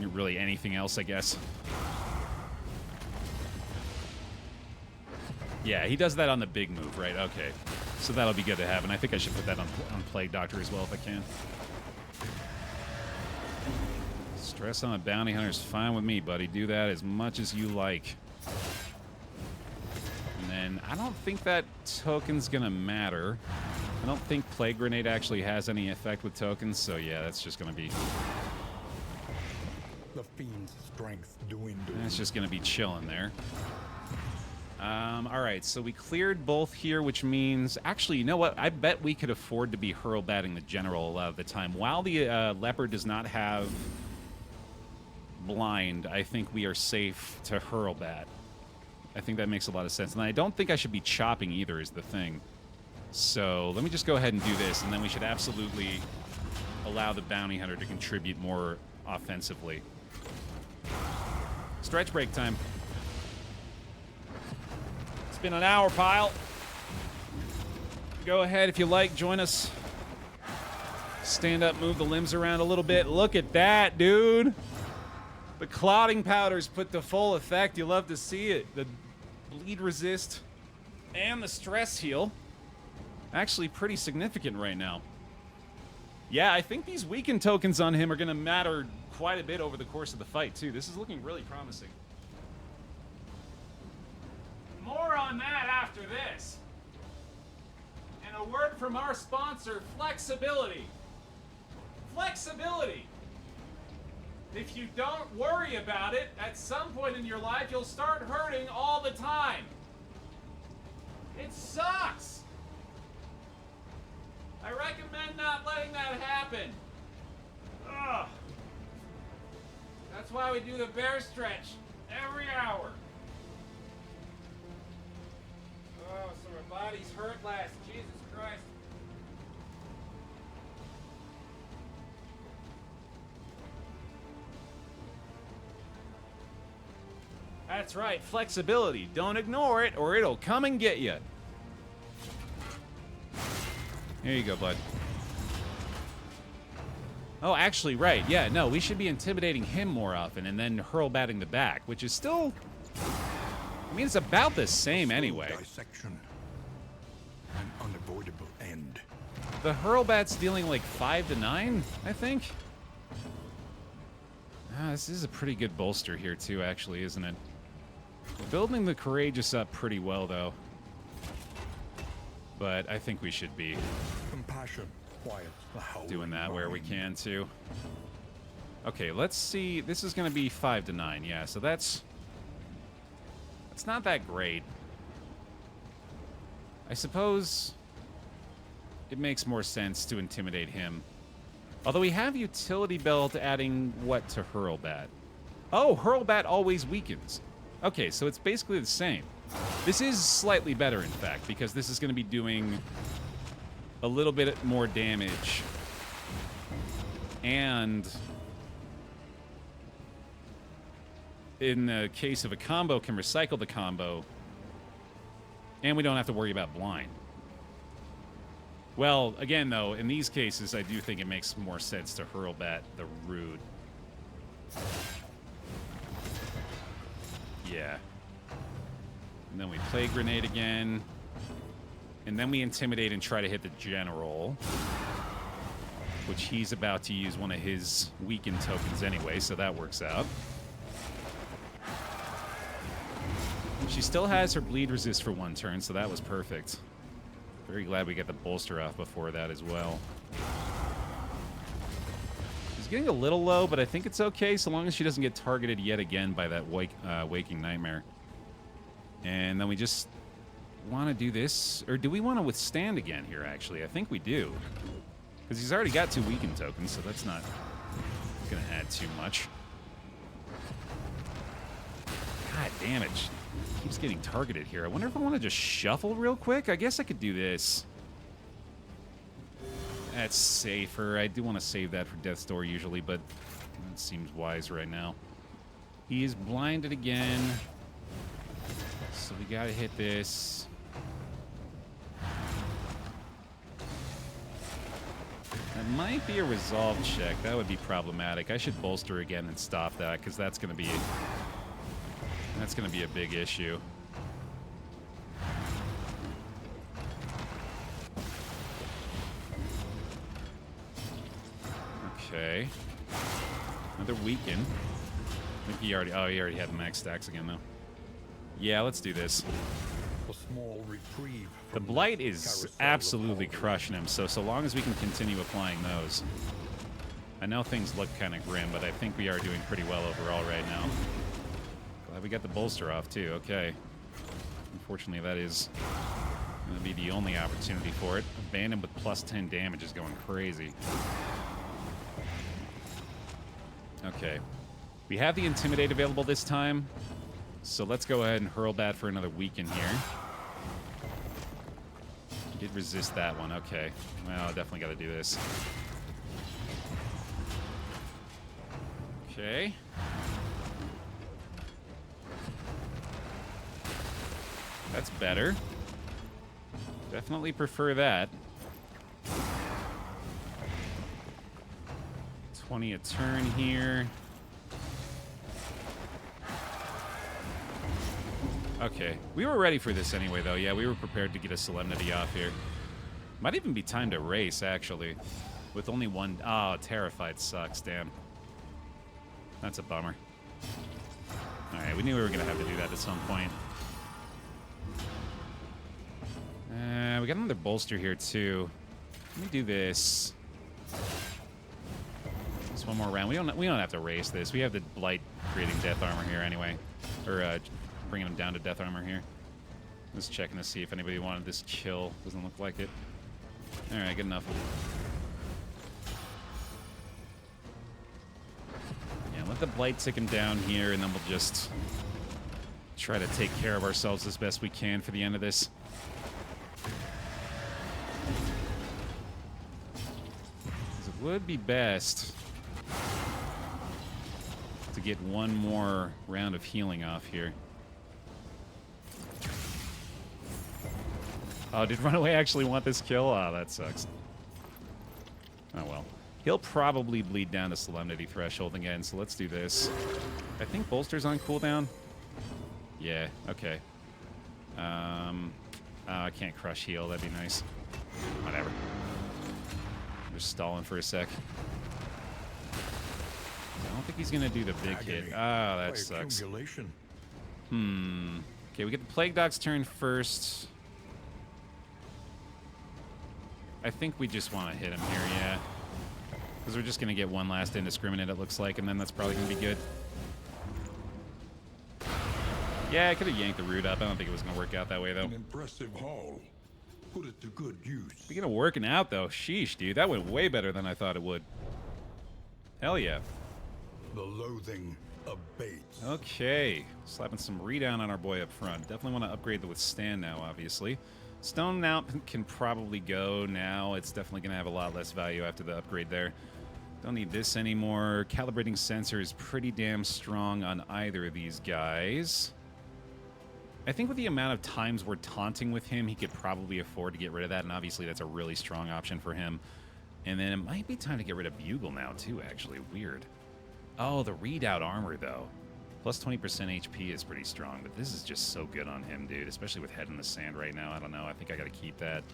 really anything else, I guess. Yeah, he does that on the big move, right? Okay, so that'll be good to have, and I think I should put that on Plague Doctor as well if I can. Stress on a bounty hunter is fine with me, buddy. Do that as much as you like. And then I don't think that token's gonna matter. I don't think Plague Grenade actually has any effect with tokens, so yeah, that's just gonna be... The fiend's strength dwindles. That's just gonna be chilling there. All right, so we cleared both here, which means... Actually, you know what? I bet we could afford to be hurl-batting the general a lot of the time. While the leopard does not have blind, I think we are safe to hurl-bat. I think that makes a lot of sense. And I don't think I should be chopping either is the thing. So let me just go ahead and do this, and then we should absolutely allow the bounty hunter to contribute more offensively. Stretch break time. It's been an hour, Pile. Go ahead if you like, join us. Stand up, move the limbs around a little bit. Look at that, dude. The clotting powders put to full effect. You love to see it. The bleed resist and the stress heal. Actually pretty significant right now. Yeah, I think these weaken tokens on him are going to matter quite a bit over the course of the fight, too. This is looking really promising. More on that after this. And a word from our sponsor, Flexibility. Flexibility. If you don't worry about it, at some point in your life, you'll start hurting all the time. It sucks. I recommend not letting that happen. Ugh. That's why we do the bear stretch every hour. Oh, so our bodies hurt less. Jesus Christ. That's right, flexibility. Don't ignore it or it'll come and get you. Here you go, bud. Oh, actually, right. Yeah, no, we should be intimidating him more often and then hurl batting the back, which is still... I mean, it's about the same anyway. Dissection. An unavoidable end. The hurlbat's dealing like 5 to 9, I think. This is a pretty good bolster here too, actually, isn't it? We're building the courageous up pretty well, though. But I think we should be Compassion. Quiet. doing that where we can too. Okay, let's see. This is going to be 5 to 9, yeah. So that's not that great. I suppose it makes more sense to intimidate him. Although we have utility belt adding what to hurlbat? Oh, hurlbat always weakens. Okay, so it's basically the same. This is slightly better, in fact, because this is going to be doing a little bit more damage. And in the case of a combo, can recycle the combo. And we don't have to worry about blind. Well, again, though, in these cases, I do think it makes more sense to hurlbat the rude. Yeah. And then we play grenade again. And then we intimidate and try to hit the general. Which he's about to use one of his weakened tokens anyway, so that works out. She still has her bleed resist for 1 turn, so that was perfect. Very glad we got the bolster off before that as well. She's getting a little low, but I think it's okay so long as she doesn't get targeted yet again by that waking nightmare. And then we just want to do this. Or do we want to withstand again here, actually? I think we do. Because he's already got 2 weakened tokens, so that's not going to add too much. God damn it. She keeps getting targeted here. I wonder if I want to just shuffle real quick. I guess I could do this. That's safer. I do want to save that for Death's Door usually, but that seems wise right now. He is blinded again. So we got to hit this. That might be a resolve check. That would be problematic. I should bolster again and stop that, because that's going to be a big issue. Okay. Another weaken. I think he already had max stacks again though. Yeah, let's do this. A small reprieve. The blight is absolutely crushing him, so long as we can continue applying those. I know things look kind of grim, but I think we are doing pretty well overall right now. Glad we got the bolster off too, okay. Unfortunately, that is going to be the only opportunity for it. Abandon with plus 10 damage is going crazy. Okay. We have the Intimidate available this time, so let's go ahead and hurl bat for another weaken here. Did resist that one. Okay. Well, definitely got to do this. Okay. That's better. Definitely prefer that. 20 a turn here. Okay. We were ready for this anyway, though. Yeah, we were prepared to get a Solemnity off here. Might even be time to race, actually. With only one... Oh, Terrified sucks, damn. That's a bummer. Alright, we knew we were going to have to do that at some point. We got another bolster here, too. Let me do this. Just one more round. We don't have to race this. We have the Blight creating death armor here anyway. Or bringing him down to death armor here. Just checking to see if anybody wanted this kill. Doesn't look like it. Alright, good enough. Yeah, let the Blight tick him down here, and then we'll just try to take care of ourselves as best we can for the end of this. It would be best to get one more round of healing off here. Oh, did Runaway actually want this kill? Oh, that sucks. Oh, well. He'll probably bleed down to Solemnity Threshold again, so let's do this. I think Bolster's on cooldown. Yeah, okay. Oh, I can't crush heal. That'd be nice. Whatever. Just stalling for a sec. I don't think he's going to do the big hit. Ah, that sucks. Okay, we get the Plague Doc's turn first. I think we just want to hit him here, yeah. Because we're just going to get one last Indiscriminate, it looks like, and then that's probably going to be good. Yeah, I could have yanked the root up. I don't think it was going to work out that way, though. An impressive haul. Put it to good use. Speaking of working out, though, sheesh, dude. That went way better than I thought it would. Hell yeah. The loathing abates. Okay. Slapping some redown on our boy up front. Definitely want to upgrade the Withstand now, obviously. Stone Mount can probably go now. It's definitely going to have a lot less value after the upgrade there. Don't need this anymore. Calibrating Sensor is pretty damn strong on either of these guys. I think with the amount of times we're taunting with him, he could probably afford to get rid of that, and obviously that's a really strong option for him. And then it might be time to get rid of Bugle now, too, actually. Weird. Oh, the Readout Armor, though. Plus 20% HP is pretty strong, but this is just so good on him, dude, especially with Head in the Sand right now. I don't know. I think I got to keep that.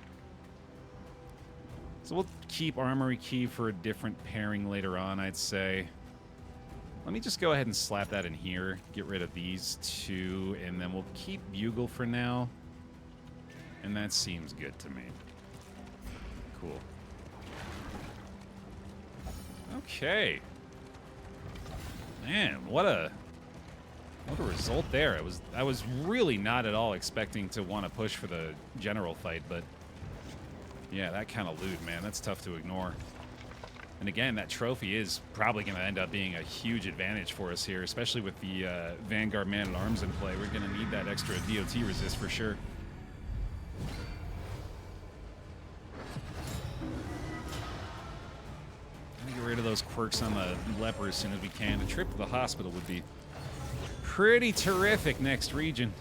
So we'll keep Armory Key for a different pairing later on, I'd say. Let me just go ahead and slap that in here, get rid of these two, and then we'll keep Bugle for now. And that seems good to me. Cool. Okay. Man, what a result there. I was really not at all expecting to want to push for the general fight, but yeah, that kind of loot, man, that's tough to ignore. And again, that trophy is probably going to end up being a huge advantage for us here, especially with the Vanguard Man-at-Arms in play. We're going to need that extra DOT resist for sure. Get rid of those quirks on the leper as soon as we can. A trip to the hospital would be pretty terrific next region.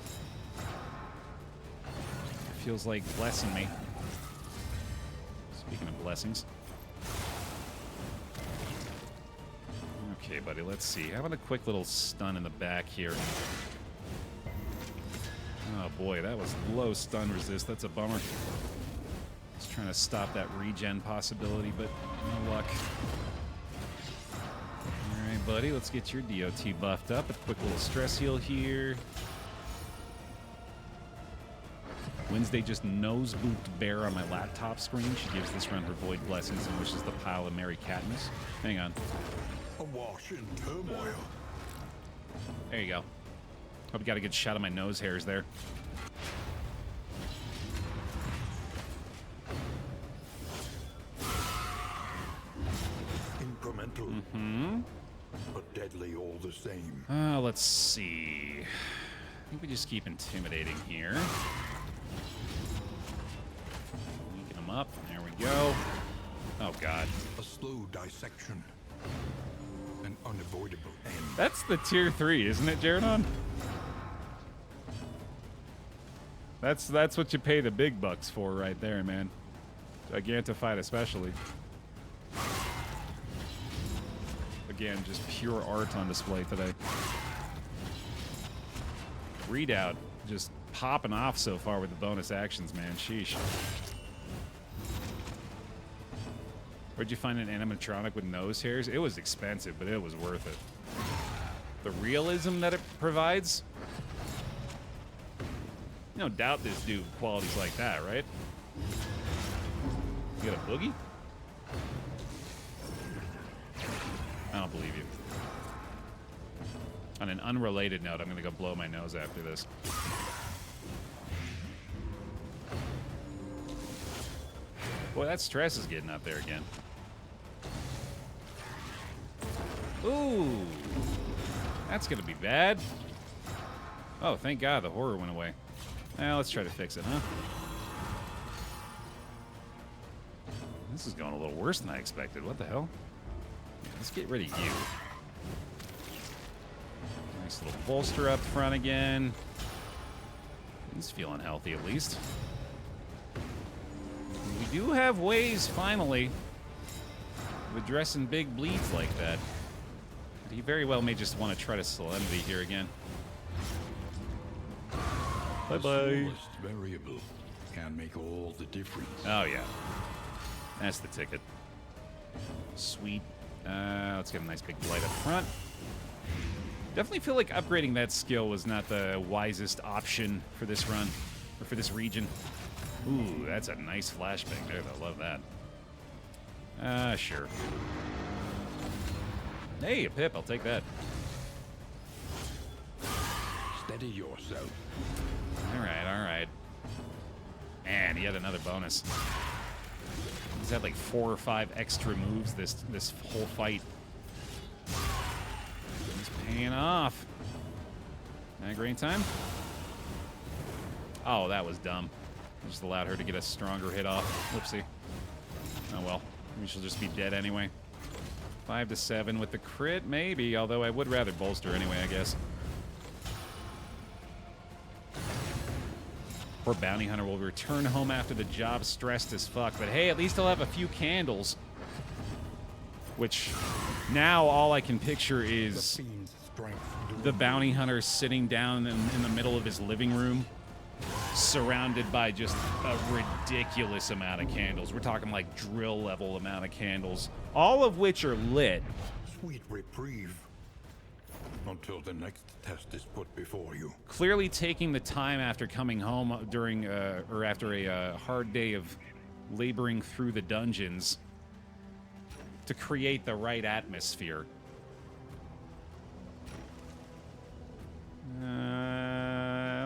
It feels like blessing me. Speaking of blessings. Okay, buddy, let's see. How about a quick little stun in the back here? Oh boy, that was low stun resist. That's a bummer. Just trying to stop that regen possibility, but no luck. Alright, buddy, let's get your DOT buffed up. A quick little stress heal here. Wednesday just nose booped Bear on my laptop screen. She gives this run her void blessings and wishes the pile of Merry Katniss. Hang on. Awash in turmoil. There you go. Hope you got a good shot of my nose hairs there. Incremental, but deadly all the same. Let's see. I think we just keep intimidating here. Weaken them up. There we go. Oh, God. A slow dissection. An unavoidable end. That's the tier 3, isn't it, Jaredon? That's what you pay the big bucks for right there, man. Gigantified especially. Again, just pure art on display today. Readout just popping off so far with the bonus actions, man. Sheesh. Where'd you find an animatronic with nose hairs? It was expensive, but it was worth it. The realism that it provides? You don't doubt this dude qualities like that, right? You got a boogie? I don't believe you. On an unrelated note, I'm gonna go blow my nose after this. Boy, that stress is getting up there again. Ooh, that's gonna be bad. Oh, thank God the horror went away. Now let's try to fix it, huh? This is going a little worse than I expected. What the hell? Let's get rid of you. Nice little bolster up front again. He's feeling healthy at least. We do have ways, finally, of addressing big bleeds like that. But he very well may just want to try to Solemnity here again. Bye-bye. The smallest variable can make all the difference. Oh, yeah. That's the ticket. Sweet. Let's get a nice big blight up front. Definitely feel like upgrading that skill was not the wisest option for this run, or for this region. Ooh, that's a nice flashbang there, though. Love that. Sure. Hey, a pip. I'll take that. Steady yourself. All right, all right. And he had another bonus. He's had like 4 or 5 extra moves this whole fight. He's paying off. Migraine time? Oh, that was dumb. I just allowed her to get a stronger hit off. Whoopsie. Oh well. Maybe she'll just be dead anyway. 5 to 7 with the crit, maybe. Although I would rather bolster anyway, I guess. Poor bounty hunter will return home after the job stressed as fuck. But hey, at least he'll have a few candles. Which, now all I can picture is the bounty hunter sitting down in the middle of his living room, surrounded by just a ridiculous amount of candles. We're talking like drill level amount of candles, all of which are lit. Sweet reprieve. Until the next test is put before you. Clearly taking the time after coming home during, or after a hard day of laboring through the dungeons to create the right atmosphere.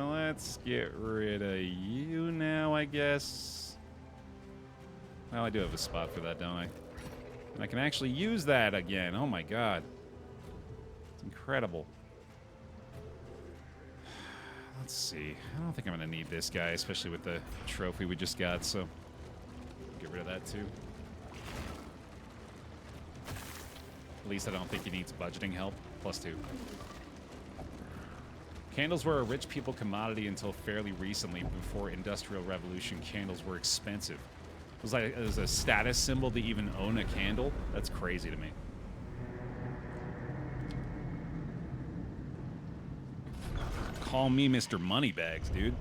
Let's get rid of you now, I guess. Well, I do have a spot for that, don't I? And I can actually use that again. Oh my God. Incredible. Let's see. I don't think I'm going to need this guy, especially with the trophy we just got, so get rid of that too. At least I don't think he needs budgeting help. +2. Candles were a rich people commodity until fairly recently. Before Industrial Revolution, candles were expensive. It was a status symbol to even own a candle? That's crazy to me. Call me Mr. Moneybags, dude.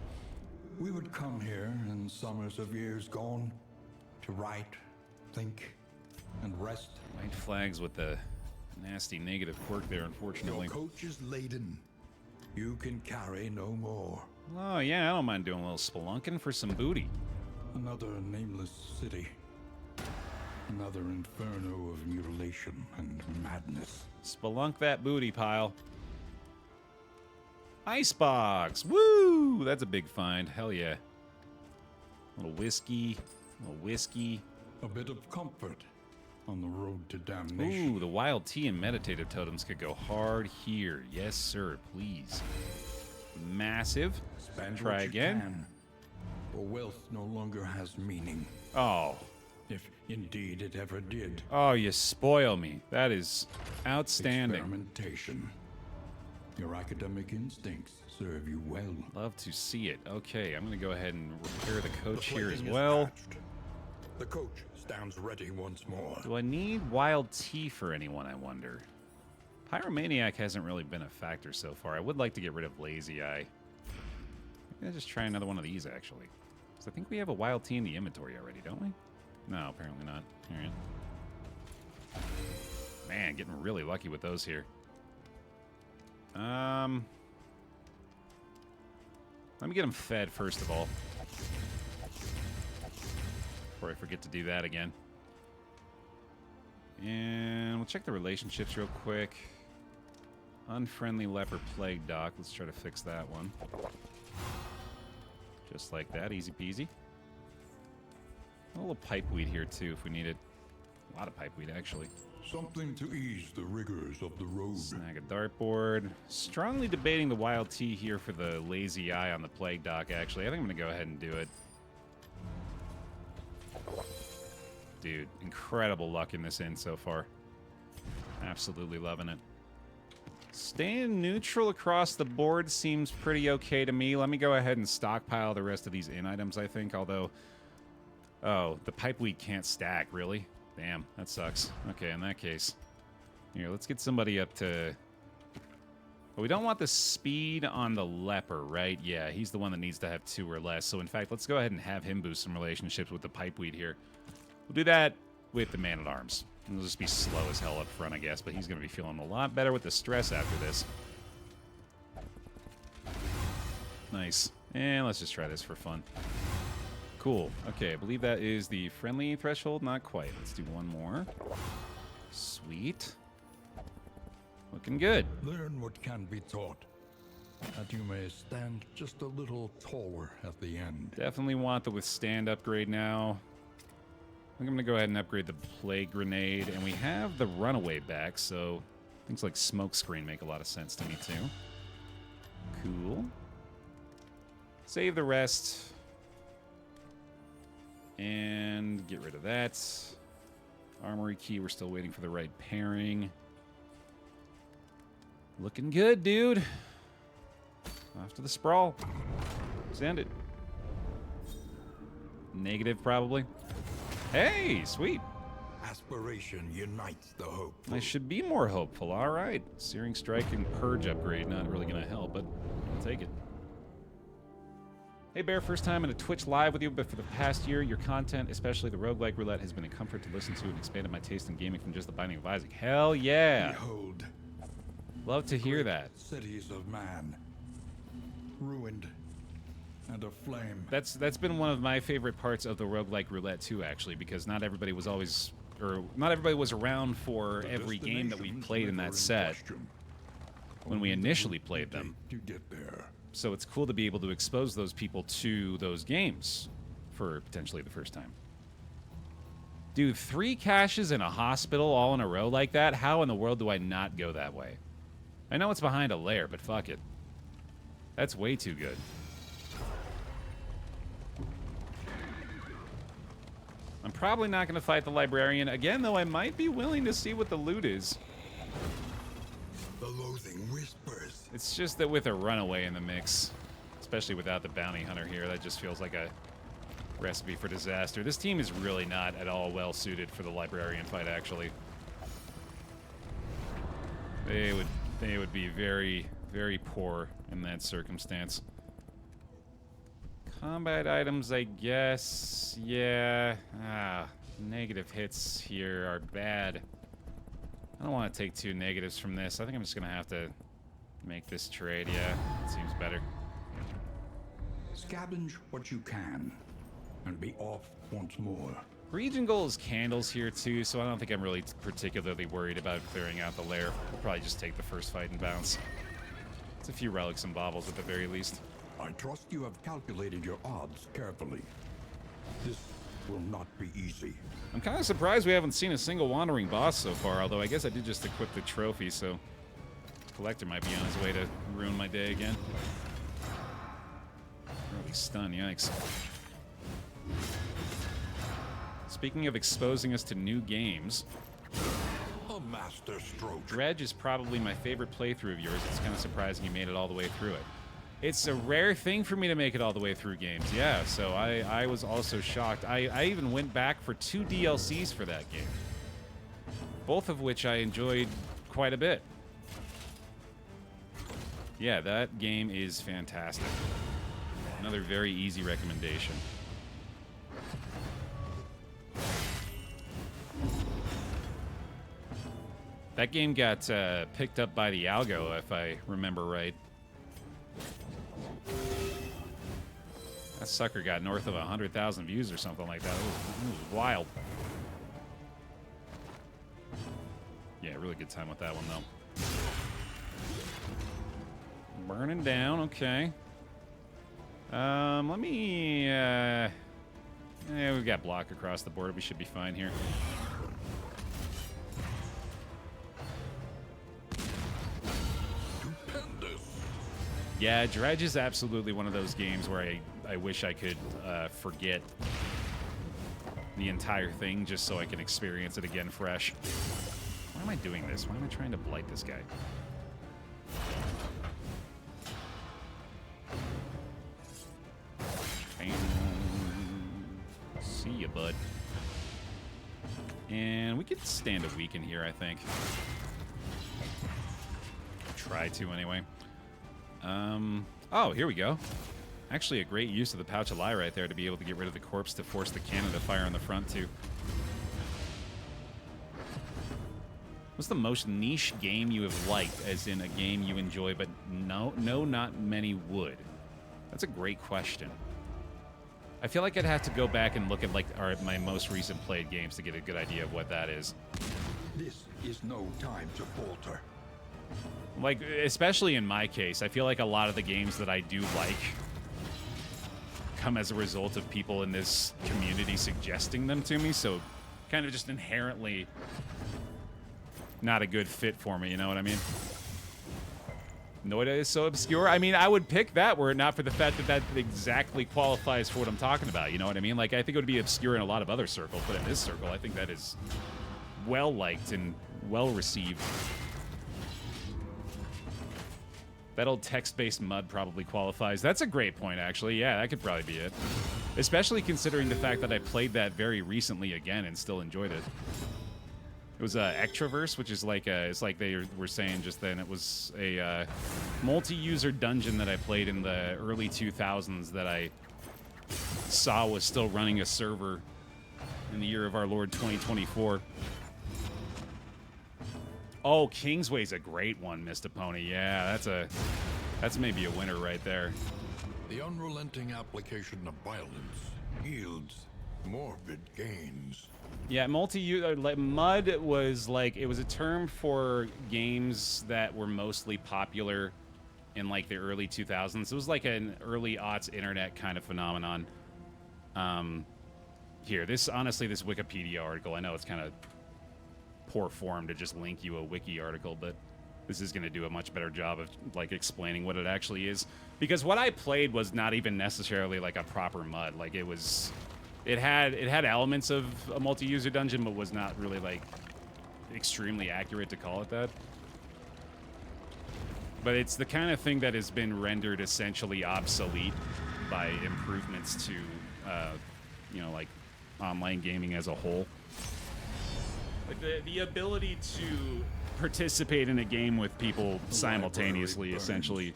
We would come here in summers of years gone to write, think, and rest. White flags with the nasty negative quirk there, unfortunately. Your coach is laden. You can carry no more. Oh, yeah, I don't mind doing a little spelunking for some booty. Another nameless city. Another inferno of mutilation and madness. Spelunk that booty pile. Icebox. Woo! That's a big find. Hell yeah. A little whiskey. A little whiskey. A bit of comfort on the road to damnation. Ooh, the wild tea and meditative totems could go hard here. Yes, sir. Please. Massive. Spend Try what you again. can, for wealth no longer has meaning, Oh. if indeed it ever did. Oh, you spoil me. That is outstanding. Experimentation. Your academic instincts serve you well. Love to see it. Okay, I'm going to go ahead and repair the coach here as plating is well. patched. The coach stands ready once more. Do I need wild tea for anyone, I wonder? Pyromaniac hasn't really been a factor so far. I would like to get rid of Lazy Eye. Maybe I'll just try another one of these, actually. Because I think we have a wild tea in the inventory already, don't we? No, apparently not. All right. Man, getting really lucky with those here. Let me get them fed, first of all. Before I forget to do that again. And we'll check the relationships real quick. Unfriendly leper plague doc. Let's try to fix that one. Just like that, easy peasy. A little pipeweed here too if we need it. A lot of pipeweed actually. Something to ease the rigors of the road. Snag a dartboard. Strongly debating the wild tea here for the lazy eye on the plague doc actually. I think I'm gonna go ahead and do it. Dude, incredible luck in this inn so far. Absolutely loving it. Staying neutral across the board seems pretty okay to me. Let me go ahead and stockpile the rest of these inn items, I think, although... Oh, the pipeweed can't stack, really? Damn, that sucks. Okay, in that case. Here, let's get somebody up to... But we don't want the speed on the leper, right? Yeah, he's the one that needs to have 2 or less. So, in fact, let's go ahead and have him boost some relationships with the pipeweed here. We'll do that with the man-at-arms. It'll just be slow as hell up front, I guess, but he's going to be feeling a lot better with the stress after this. Nice. And let's just try this for fun. Cool. Okay, I believe that is the friendly threshold. Not quite. Let's do one more. Sweet. Looking good. Learn what can be taught, that you may stand just a little taller at the end. Definitely want the withstand upgrade now. I think I'm going to go ahead and upgrade the plague grenade. And we have the runaway back, so things like smoke screen make a lot of sense to me, too. Cool. Save the rest. And get rid of that. Armory key, we're still waiting for the right pairing. Looking good, dude. Off to the sprawl. Send it. Negative, probably. Hey, sweet. Aspiration unites the hope. I should be more hopeful. All right. Searing Strike and Purge upgrade. Not really going to help, but I'll take it. Hey, Bear. First time in a Twitch live with you, but for the past year, your content, especially the roguelike roulette, has been a comfort to listen to and expanded my taste in gaming from just the Binding of Isaac. Hell yeah. Behold. Love to hear Great that. Cities of man, ruined and aflame. That's been one of my favorite parts of the roguelike roulette too, actually, because not everybody was always, or not everybody was around for The every game that we destinations played in never that set question. when we Only the initially route played you them. take to get there. So it's cool to be able to expose those people to those games for potentially the first time. Dude, 3 caches in a hospital all in a row like that? How in the world do I not go that way? I know it's behind a lair, but fuck it. That's way too good. I'm probably not going to fight the librarian again, though I might be willing to see what the loot is. The loathing whispers. It's just that with a runaway in the mix, especially without the bounty hunter here, that just feels like a recipe for disaster. This team is really not at all well suited for the librarian fight, actually. They would be very, very poor in that circumstance. Combat items, I guess. Yeah. Negative hits here are bad. I don't want to take 2 negatives from this. I think I'm just going to have to make this trade. Yeah, it seems better. Scavenge what you can and be off once more. Region goal is candles here too, so I don't think I'm really particularly worried about clearing out the lair. We'll probably just take the first fight and bounce. It's a few relics and baubles at the very least. I trust you have calculated your odds carefully. This will not be easy. I'm kind of surprised we haven't seen a single wandering boss so far, although I guess I did just equip the trophy, so Collector might be on his way to ruin my day again. Early stun, yikes. Speaking of exposing us to new games, A master stroke. Dredge is probably my favorite playthrough of yours. It's kind of surprising you made it all the way through it. It's a rare thing for me to make it all the way through games, yeah, so I was also shocked. I even went back for 2 DLCs for that game, both of which I enjoyed quite a bit. Yeah, that game is fantastic. Another very easy recommendation. That game got picked up by the Algo, if I remember right. That sucker got north of 100,000 views or something like that. It was wild. Yeah, really good time with that one, though. Burning down, okay. Let me... yeah, we've got block across the board. We should be fine here. Yeah, Dredge is absolutely one of those games where I wish I could forget the entire thing just so I can experience it again fresh. Why am I doing this? Why am I trying to blight this guy? See ya, bud. And we could stand a week in here, I think. Try to, anyway. Oh, here we go. Actually, a great use of the pouch of Lair right there to be able to get rid of the corpse to force the cannon to fire on the front, too. What's the most niche game you have liked, as in a game you enjoy, but no, not many would? That's a great question. I feel like I'd have to go back and look at like my most recent played games to get a good idea of what that is. This is no time to falter. Like, especially in my case, I feel like a lot of the games that I do like come as a result of people in this community suggesting them to me, so kind of just inherently not a good fit for me, you know what I mean? Noida is so obscure. I mean, I would pick that were it not for the fact that that exactly qualifies for what I'm talking about, you know what I mean? Like, I think it would be obscure in a lot of other circles, but in this circle, I think that is well-liked and well-received. That old text-based mud probably qualifies. That's a great point, actually. Yeah, that could probably be it. Especially considering the fact that I played that very recently again and still enjoyed it. It was Extraverse, which is like it's like they were saying just then. It was a multi-user dungeon that I played in the early 2000s that I saw was still running a server in the year of our Lord 2024. Oh, Kingsway's a great one, Mr. Pony. Yeah, that's maybe a winner right there. The unrelenting application of violence yields morbid gains. Yeah, multi-user mud was like, it was a term for games that were mostly popular in like the early 2000s. It was like an early aughts internet kind of phenomenon. Here, honestly, this Wikipedia article, I know it's kind of poor form to just link you a wiki article, but this is going to do a much better job of like explaining what it actually is, because what I played was not even necessarily like a proper mud. Like it had elements of a multi-user dungeon, but was not really like extremely accurate to call it that. But it's the kind of thing that has been rendered essentially obsolete by improvements to you know, like online gaming as a whole. Like the ability to participate in a game with people simultaneously essentially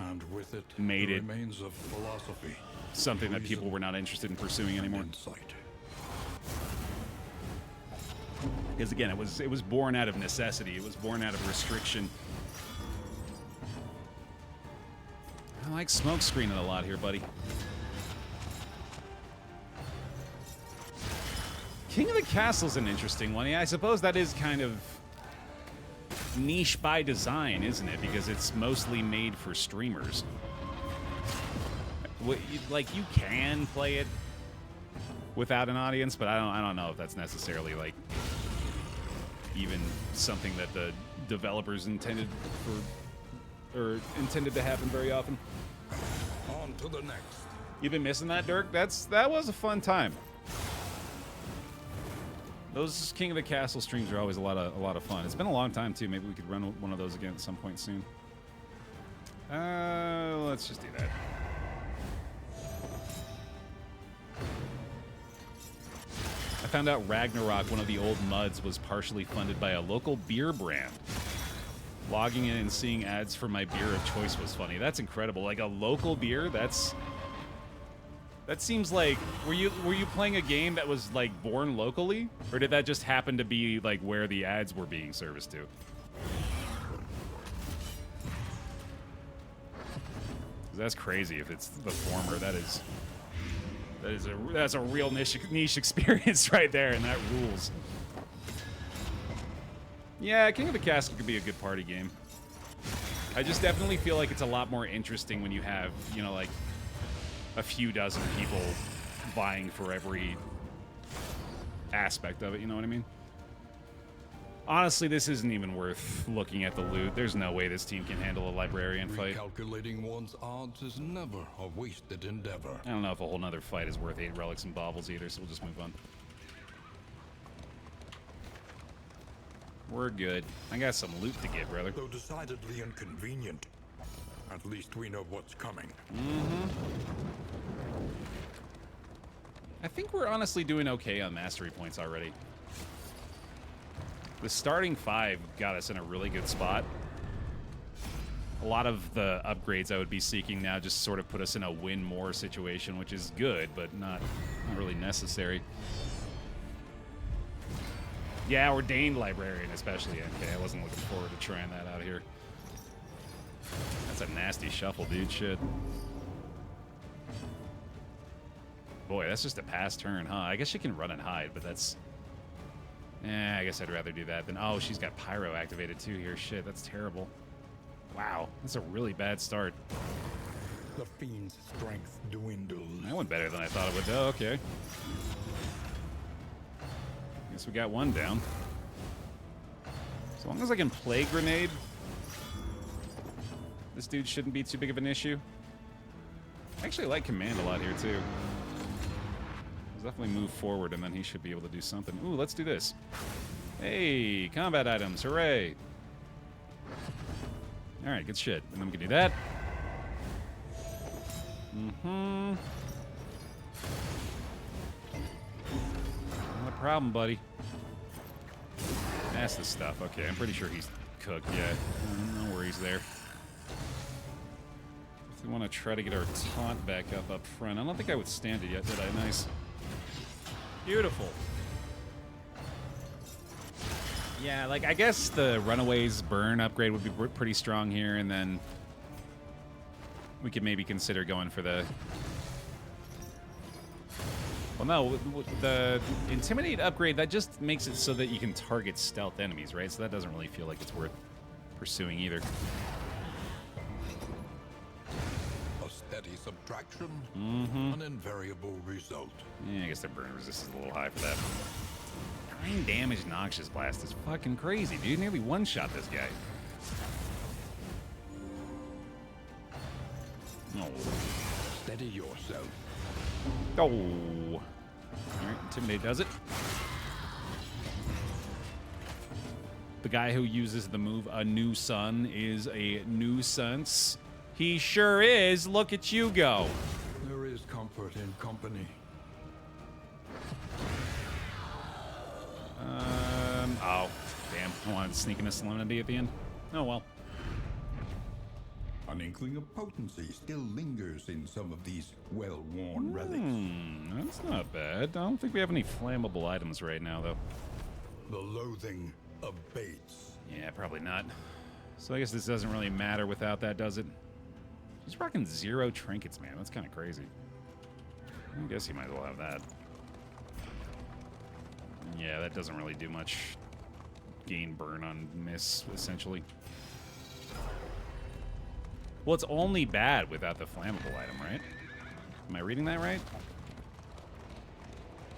And with it, made the it remains of philosophy, something that people were not interested in pursuing anymore. insight. Because again, it was born out of necessity. It was born out of restriction. I like smoke screening a lot here, buddy. King of the Castle's an interesting one. Yeah, I suppose that is kind of niche by design, isn't it? Because it's mostly made for streamers. Like, you can play it without an audience, but I don't know if that's necessarily, like, even something that the developers intended for, or intended to happen very often. On to the next. You've been missing that, Dirk? That was a fun time. Those King of the Castle streams are always a lot of fun. It's been a long time too. Maybe we could run one of those again at some point soon. Let's just do that. I found out Ragnarok, one of the old MUDs, was partially funded by a local beer brand. Logging in and seeing ads for my beer of choice was funny. That's incredible. Like a local beer, that seems like, were you playing a game that was like born locally, or did that just happen to be like where the ads were being serviced to? 'Cause that's crazy if it's the former. That's a real niche experience right there, and that rules. Yeah, King of the Castle could be a good party game. I just definitely feel like it's a lot more interesting when you have, you know, like a few dozen people vying for every aspect of it, you know what I mean? Honestly, this isn't even worth looking at the loot. There's no way this team can handle a librarian fight. Recalculating one's odds is never a wasted endeavor. I don't know if a whole nother fight is worth 8 relics and baubles either, so we'll just move on. We're good. I got some loot to get, brother. Though decidedly inconvenient, at least we know what's coming. I think we're honestly doing okay on mastery points already. The starting 5 got us in a really good spot. A lot of the upgrades I would be seeking now just sort of put us in a win more situation, which is good, but not really necessary. Yeah, ordained librarian especially. Okay, I wasn't looking forward to trying that out here. That's a nasty shuffle, dude. Shit. Boy, that's just a pass turn, huh? I guess she can run and hide, but that's... I guess I'd rather do that than... Oh, she's got Pyro activated too here. Shit, that's terrible. Wow, that's a really bad start. The fiend's strength dwindles. That went better than I thought it would. Oh, okay. Guess we got one down. As long as I can play grenade, this dude shouldn't be too big of an issue. I actually like command a lot here too. Let's definitely move forward and then he should be able to do something. Ooh, let's do this. Hey, combat items, hooray. All right, good shit. And then we can do that. Not a problem, buddy. That's the stuff. Okay, I'm pretty sure he's cooked. Yeah, no worries there. If we want to try to get our taunt back up front. I don't think I withstand it yet, did I? Nice. Beautiful. Yeah, like, I guess the Runaway's burn upgrade would be pretty strong here, and then we could maybe consider going for the... Well, no, the Intimidate upgrade, that just makes it so that you can target stealth enemies, right? So that doesn't really feel like it's worth pursuing either. A steady subtraction, an invariable result. Yeah, I guess their burn resist is a little high for that. 9 damage Noxious Blast is fucking crazy, dude. Nearly one-shot this guy. Oh. Steady yourself. Oh. Alright, Intimidate does it. The guy who uses the move A New Sun is a nuisance. He sure is. Look at you go. There is comfort in company. Oh, damn. I wanted to sneak in a Solemnity at the end. Oh, well. An inkling of potency still lingers in some of these well-worn relics. That's not bad. I don't think we have any flammable items right now, though. The loathing abates. Yeah, probably not. So I guess this doesn't really matter without that, does it? He's rocking 0 trinkets, man. That's kind of crazy. I guess he might as well have that. Yeah, that doesn't really do much gain burn on miss, essentially. Well, it's only bad without the flammable item, right? Am I reading that right?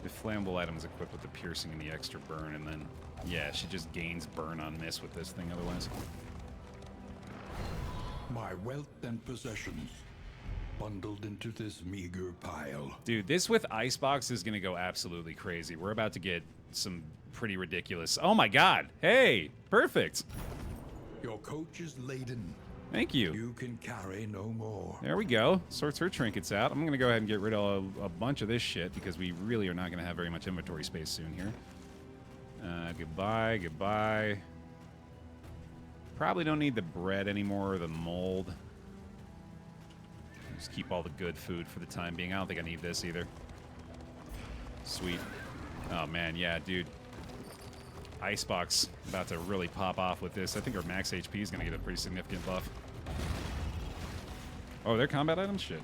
The flammable item is equipped with the piercing and the extra burn, and then, yeah, she just gains burn on miss with this thing otherwise. My wealth and possessions bundled into this meager pile. Dude, this with Icebox is going to go absolutely crazy. We're about to get some pretty ridiculous... Oh my god! Hey! Perfect! Your coach is laden. Thank you. You can carry no more. There we go. Sorts her trinkets out. I'm going to go ahead and get rid of a bunch of this shit because we really are not going to have very much inventory space soon here. Goodbye, goodbye. Probably don't need the bread anymore or the mold. Just keep all the good food for the time being. I don't think I need this either. Sweet. Oh, man, yeah, dude. Icebox about to really pop off with this. I think our max HP is going to get a pretty significant buff. Oh, they're combat items? Shit.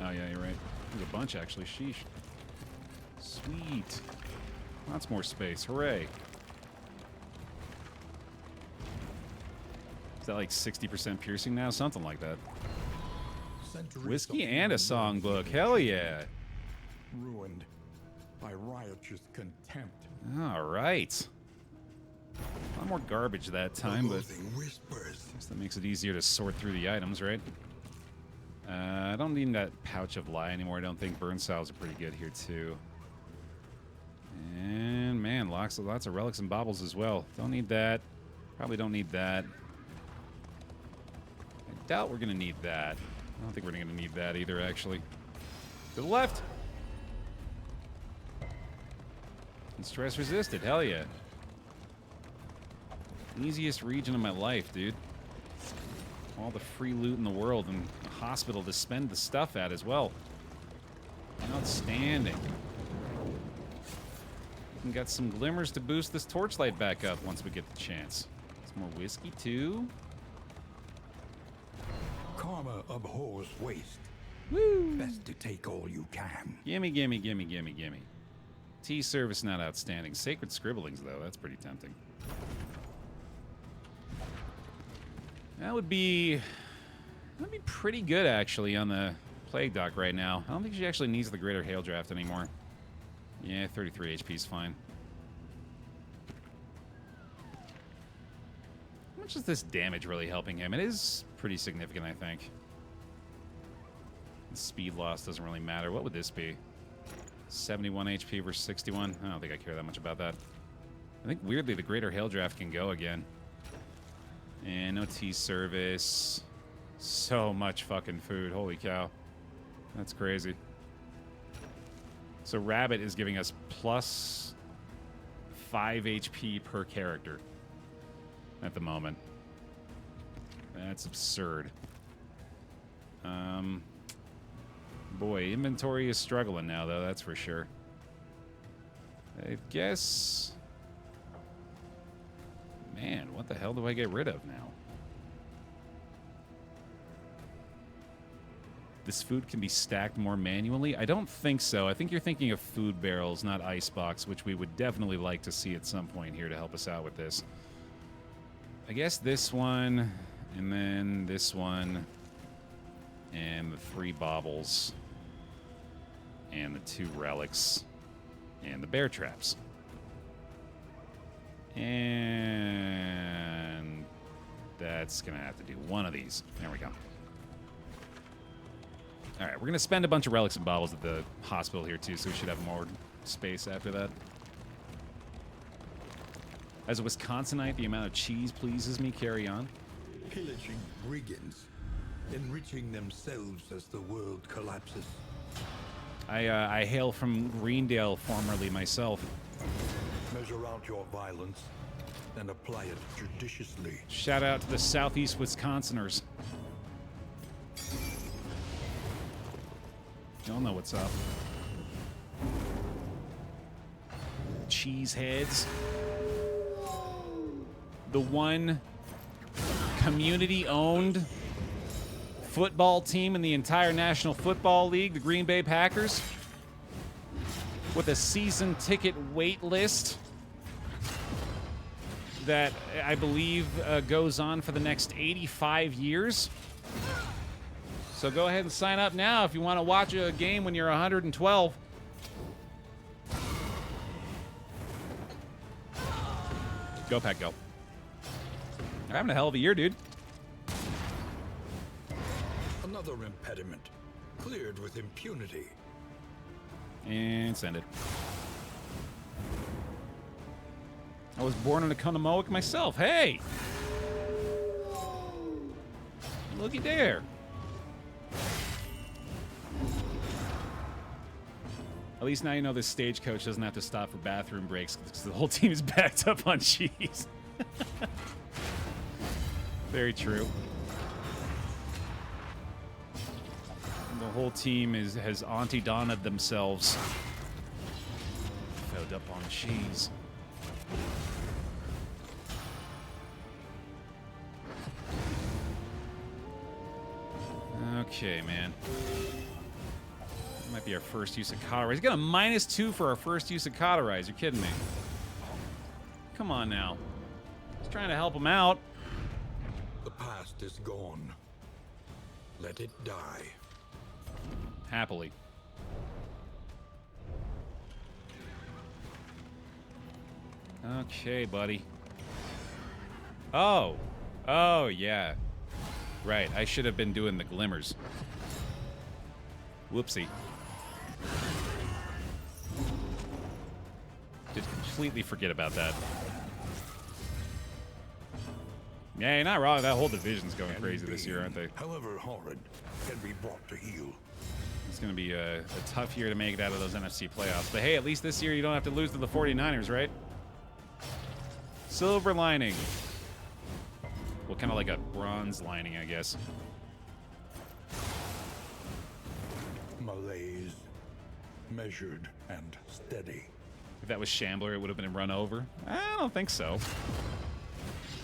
Oh, yeah, you're right. There's a bunch, actually. Sheesh. Sweet. Lots more space. Hooray. Is that like 60% piercing now? Something like that. Whiskey and a songbook. Hell yeah. Ruined by riotous contempt. All right. A lot more garbage that time, but Whispers. I guess that makes it easier to sort through the items, right? I don't need that pouch of lie anymore. I don't think burn salves are pretty good here, too. And, man, lots of relics and baubles as well. Don't need that. Probably don't need that. I doubt we're going to need that. I don't think we're going to need that either, actually. To the left! And stress resisted. Hell yeah. Easiest region of my life, dude. All the free loot in the world and a hospital to spend the stuff at as well. Outstanding. And got some glimmers to boost this torchlight back up once we get the chance. Some more whiskey, too. Karma abhors waste. Woo! Best to take all you can. Gimme, gimme, gimme, gimme, gimme. Tea service not outstanding. Sacred scribblings, though. That's pretty tempting. That would be pretty good, actually, on the Plague Dock right now. I don't think she actually needs the Greater Hail Draft anymore. Yeah, 33 HP is fine. How much is this damage really helping him? It is pretty significant, I think. The speed loss doesn't really matter. What would this be? 71 HP versus 61? I don't think I care that much about that. I think, weirdly, the Greater Hail Draft can go again. And no tea service. So much fucking food. Holy cow. That's crazy. So Rabbit is giving us plus 5 HP per character at the moment. That's absurd. Boy, inventory is struggling now, though, that's for sure. I guess... Man, what the hell do I get rid of now? This food can be stacked more manually? I don't think so. I think you're thinking of food barrels, not icebox, which we would definitely like to see at some point here to help us out with this. I guess this one, and then this one, and the 3 baubles, and the 2 relics, and the bear traps. And that's going to have to do one of these. There we go. All right, we're going to spend a bunch of relics and baubles at the hospital here, too, so we should have more space after that. As a Wisconsinite, the amount of cheese pleases me. Carry on. Pillaging brigands, enriching themselves as the world collapses. I hail from Greendale, formerly myself. Measure out your violence and apply it judiciously. Shout out to the Southeast Wisconsiners. Y'all know what's up. Cheeseheads. The one community-owned football team in the entire National Football League, the Green Bay Packers, with a season ticket wait list that I believe goes on for the next 85 years. So go ahead and sign up now if you want to watch a game when you're 112. Go, Pack, go. They're having a hell of a year, dude. Another impediment, cleared with impunity. And send it. I was born in a Conomoic myself. Hey! Looky there. At least now you know this stagecoach doesn't have to stop for bathroom breaks because the whole team is backed up on cheese. Very true. The whole team has Auntie Donna'd themselves. Filled up on cheese. Okay, man. That might be our first use of cauterize. He's got a -2 for our first use of cauterize. You're kidding me. Come on now. Just trying to help him out. The past is gone. Let it die. Happily. Okay, buddy. Oh. Oh, yeah. Right, I should have been doing the glimmers. Whoopsie. Did completely forget about that. Yeah, you're not wrong. That whole division's going crazy this year, aren't they? However horrid, can be brought to heel. It's going to be a tough year to make it out of those NFC playoffs. But hey, at least this year you don't have to lose to the 49ers, right? Silver lining. Well, kind of like a bronze lining, I guess. Malaise, measured and steady. If that was Shambler, it would have been run over. I don't think so.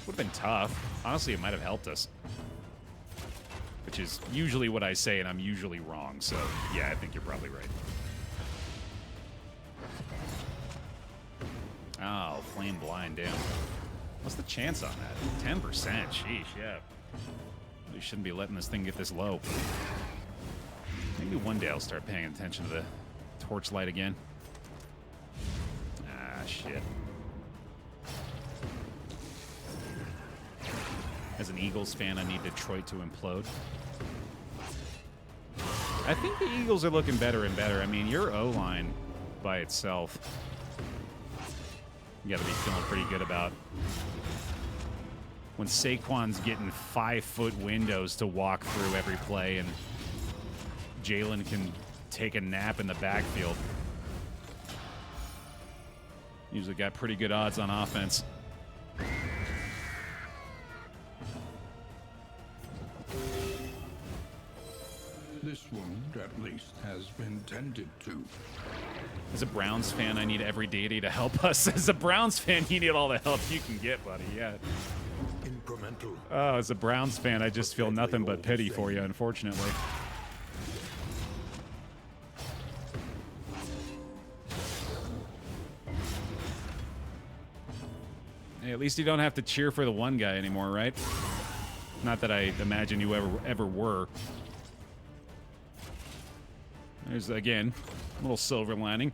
Would have been tough. Honestly, it might have helped us. Which is usually what I say, and I'm usually wrong. So, yeah, I think you're probably right. Oh, flame blind, damn. What's the chance on that? 10%. Sheesh, yeah. We shouldn't be letting this thing get this low. Maybe one day I'll start paying attention to the torchlight again. Ah, shit. As an Eagles fan, I need Detroit to implode. I think the Eagles are looking better and better. I mean, your O-line by itself, you got to be feeling pretty good about. When Saquon's getting 5-foot windows to walk through every play and Jalen can take a nap in the backfield. Usually got pretty good odds on offense. This wound, at least, has been tended to. As a Browns fan, I need every deity to help us. As a Browns fan, you need all the help you can get, buddy. Yeah. Incremental. Oh, as a Browns fan, I just feel nothing but pity for you, unfortunately. Hey, at least you don't have to cheer for the one guy anymore, right? Not that I imagine you ever were. There's, again, a little silver lining.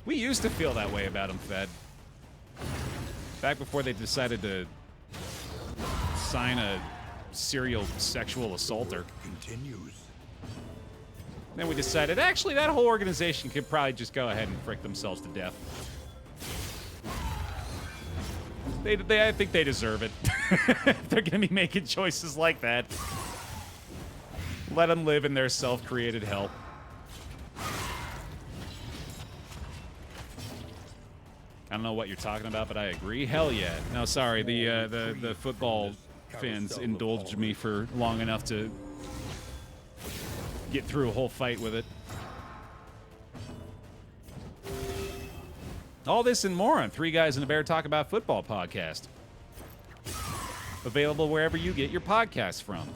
We used to feel that way about him, Fed. Back before they decided to sign a serial sexual assaulter. Continues. Then we decided, actually, that whole organization could probably just go ahead and frick themselves to death. I think they deserve it. They're going to be making choices like that. Let them live in their self-created hell. I don't know what you're talking about, but I agree. Hell yeah. No, sorry. The football fans indulged me for long enough to get through a whole fight with it. All this and more on Three Guys and a Bear Talk About Football podcast. Available wherever you get your podcasts from.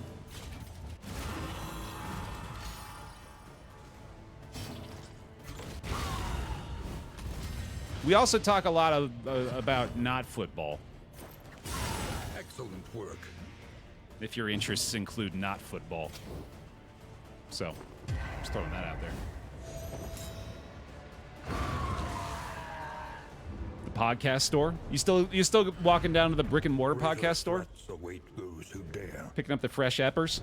We also talk a lot about not football. Excellent work. If your interests include not football. So, just throwing that out there. The podcast store? You still walking down to the brick and mortar podcast store? Await those who dare. Picking up the fresh eppers?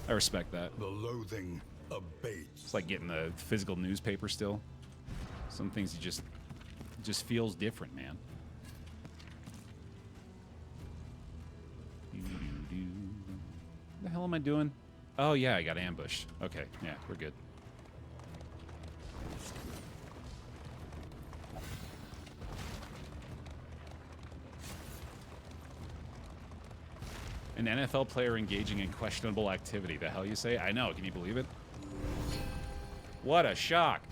I respect that. The loathing abates. It's like getting the physical newspaper still. Some things it just feels different, man. What the hell am I doing? Oh yeah, I got ambushed. Okay, yeah, we're good. An NFL player engaging in questionable activity. The hell you say? I know, can you believe it? What a shock.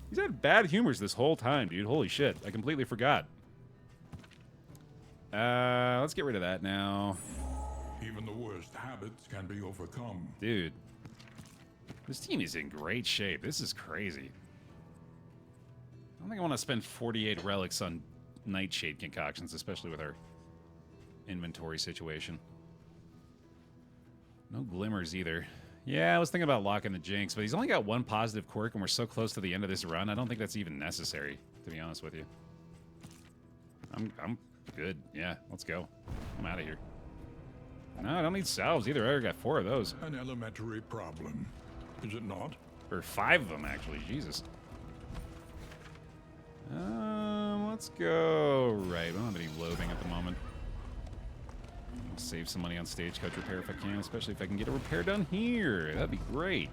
He's had bad humors this whole time, dude. Holy shit, I completely forgot. Let's get rid of that now. Even the worst habits can be overcome. Dude, this team is in great shape. This is crazy. I don't think I want to spend 48 relics on nightshade concoctions, especially with our inventory situation. No glimmers either. Yeah, I was thinking about locking the Jinx, but he's only got one positive quirk, and we're so close to the end of this run. I don't think that's even necessary, to be honest with you. I'm good. Yeah, let's go. I'm out of here. No, I don't need salves either. I already got 4 of those. An elementary problem, is it not? Or 5 of them, actually. Jesus. Let's go. Right, we don't have any loathing at the moment. I'll save some money on stagecoach repair if I can, especially if I can get a repair done here. That'd be great.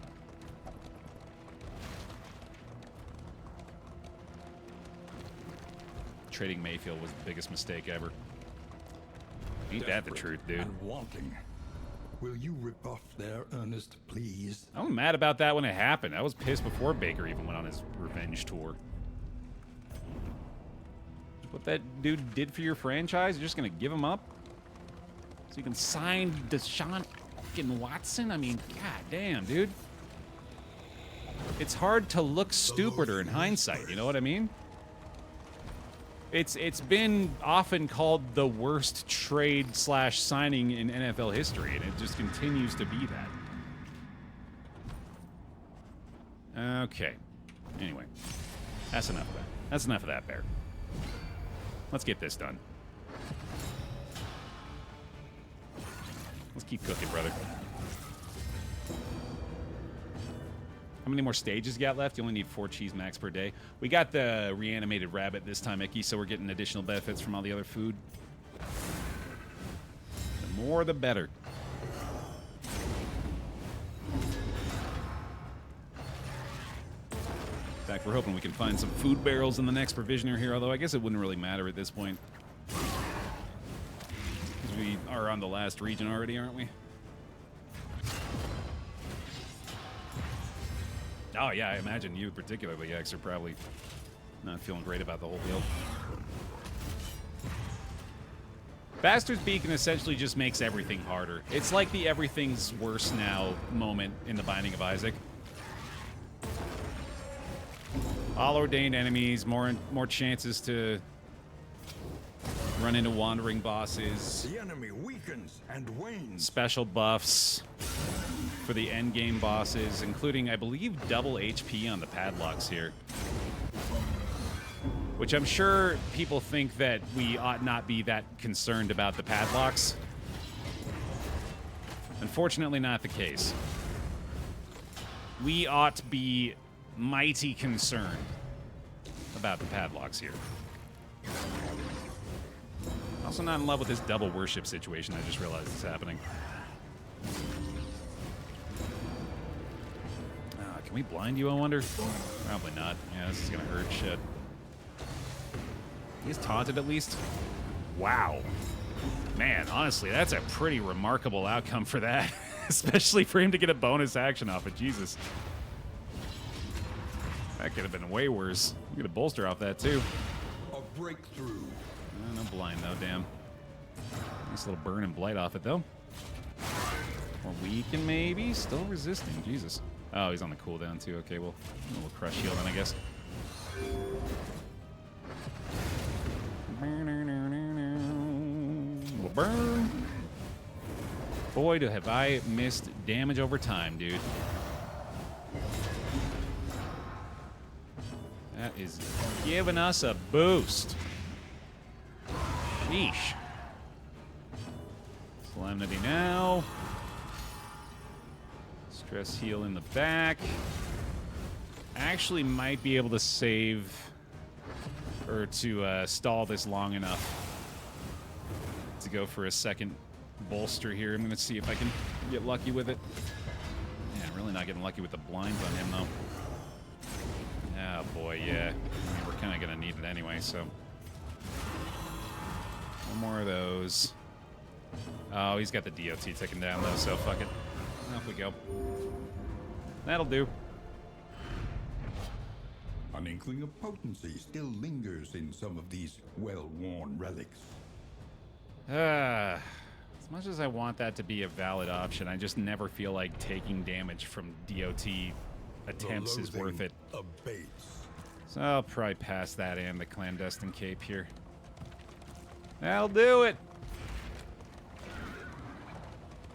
Trading Mayfield was the biggest mistake ever. Ain't that the truth, dude? And wanting. Will you rebuff their earnest pleas? I was mad about that when it happened. I was pissed before Baker even went on his revenge tour. What that dude did for your franchise, you're just gonna give him up? So you can sign Deshaun fucking Watson? I mean, god damn, dude. It's hard to look stupider in hindsight, you know what I mean? It's been often called the worst trade / signing in NFL history, and it just continues to be that. Okay. Anyway, that's enough of that. That's enough of that, Bear. Let's get this done. Let's keep cooking, brother. How many more stages you got left? You only need 4 cheese max per day. We got the reanimated rabbit this time, Icky, so we're getting additional benefits from all the other food. The more, the better. In fact, we're hoping we can find some food barrels in the next provisioner here, although I guess it wouldn't really matter at this point. Because we are on the last region already, aren't we? Oh, yeah, I imagine you particularly, X, are probably not feeling great about the whole deal. Bastard's Beacon essentially just makes everything harder. It's like the everything's worse now moment in the Binding of Isaac. All ordained enemies, more chances to run into wandering bosses. The enemy weakens and wanes. Special buffs for the end game bosses, including, I believe, double HP on the padlocks here. Which I'm sure people think that we ought not be that concerned about the padlocks. Unfortunately, not the case. We ought to be mighty concerned about the padlocks here. Also not in love with this double worship situation I just realized is happening. Can we blind you, I wonder? Probably not. Yeah, this is gonna hurt shit. He's taunted at least? Wow. Man, honestly, that's a pretty remarkable outcome for that. Especially for him to get a bonus action off it. Jesus. That could have been way worse. You get a bolster off that, too. A breakthrough. No blind, though, damn. Nice little burn and blight off it, though. More weaken, maybe? Still resisting. Jesus. Oh, he's on the cooldown too. Okay, well, a little crush heal then, I guess. Burn. Boy, have I missed damage over time, dude. That is giving us a boost. Sheesh. Solemnity now. Stress heal in the back. Actually might be able to save or to stall this long enough to go for a second bolster here. I'm going to see if I can get lucky with it. Yeah, I'm really not getting lucky with the blinds on him, though. Oh, boy, yeah. I mean, we're kind of going to need it anyway, so. One more of those. Oh, he's got the DOT ticking down, though, so fuck it. Off we go. That'll do. An inkling of potency still lingers in some of these well-worn relics. As much as I want that to be a valid option, I just never feel like taking damage from DOT attempts is worth it. Abates. So I'll probably pass that and the clandestine cape here. That'll do it.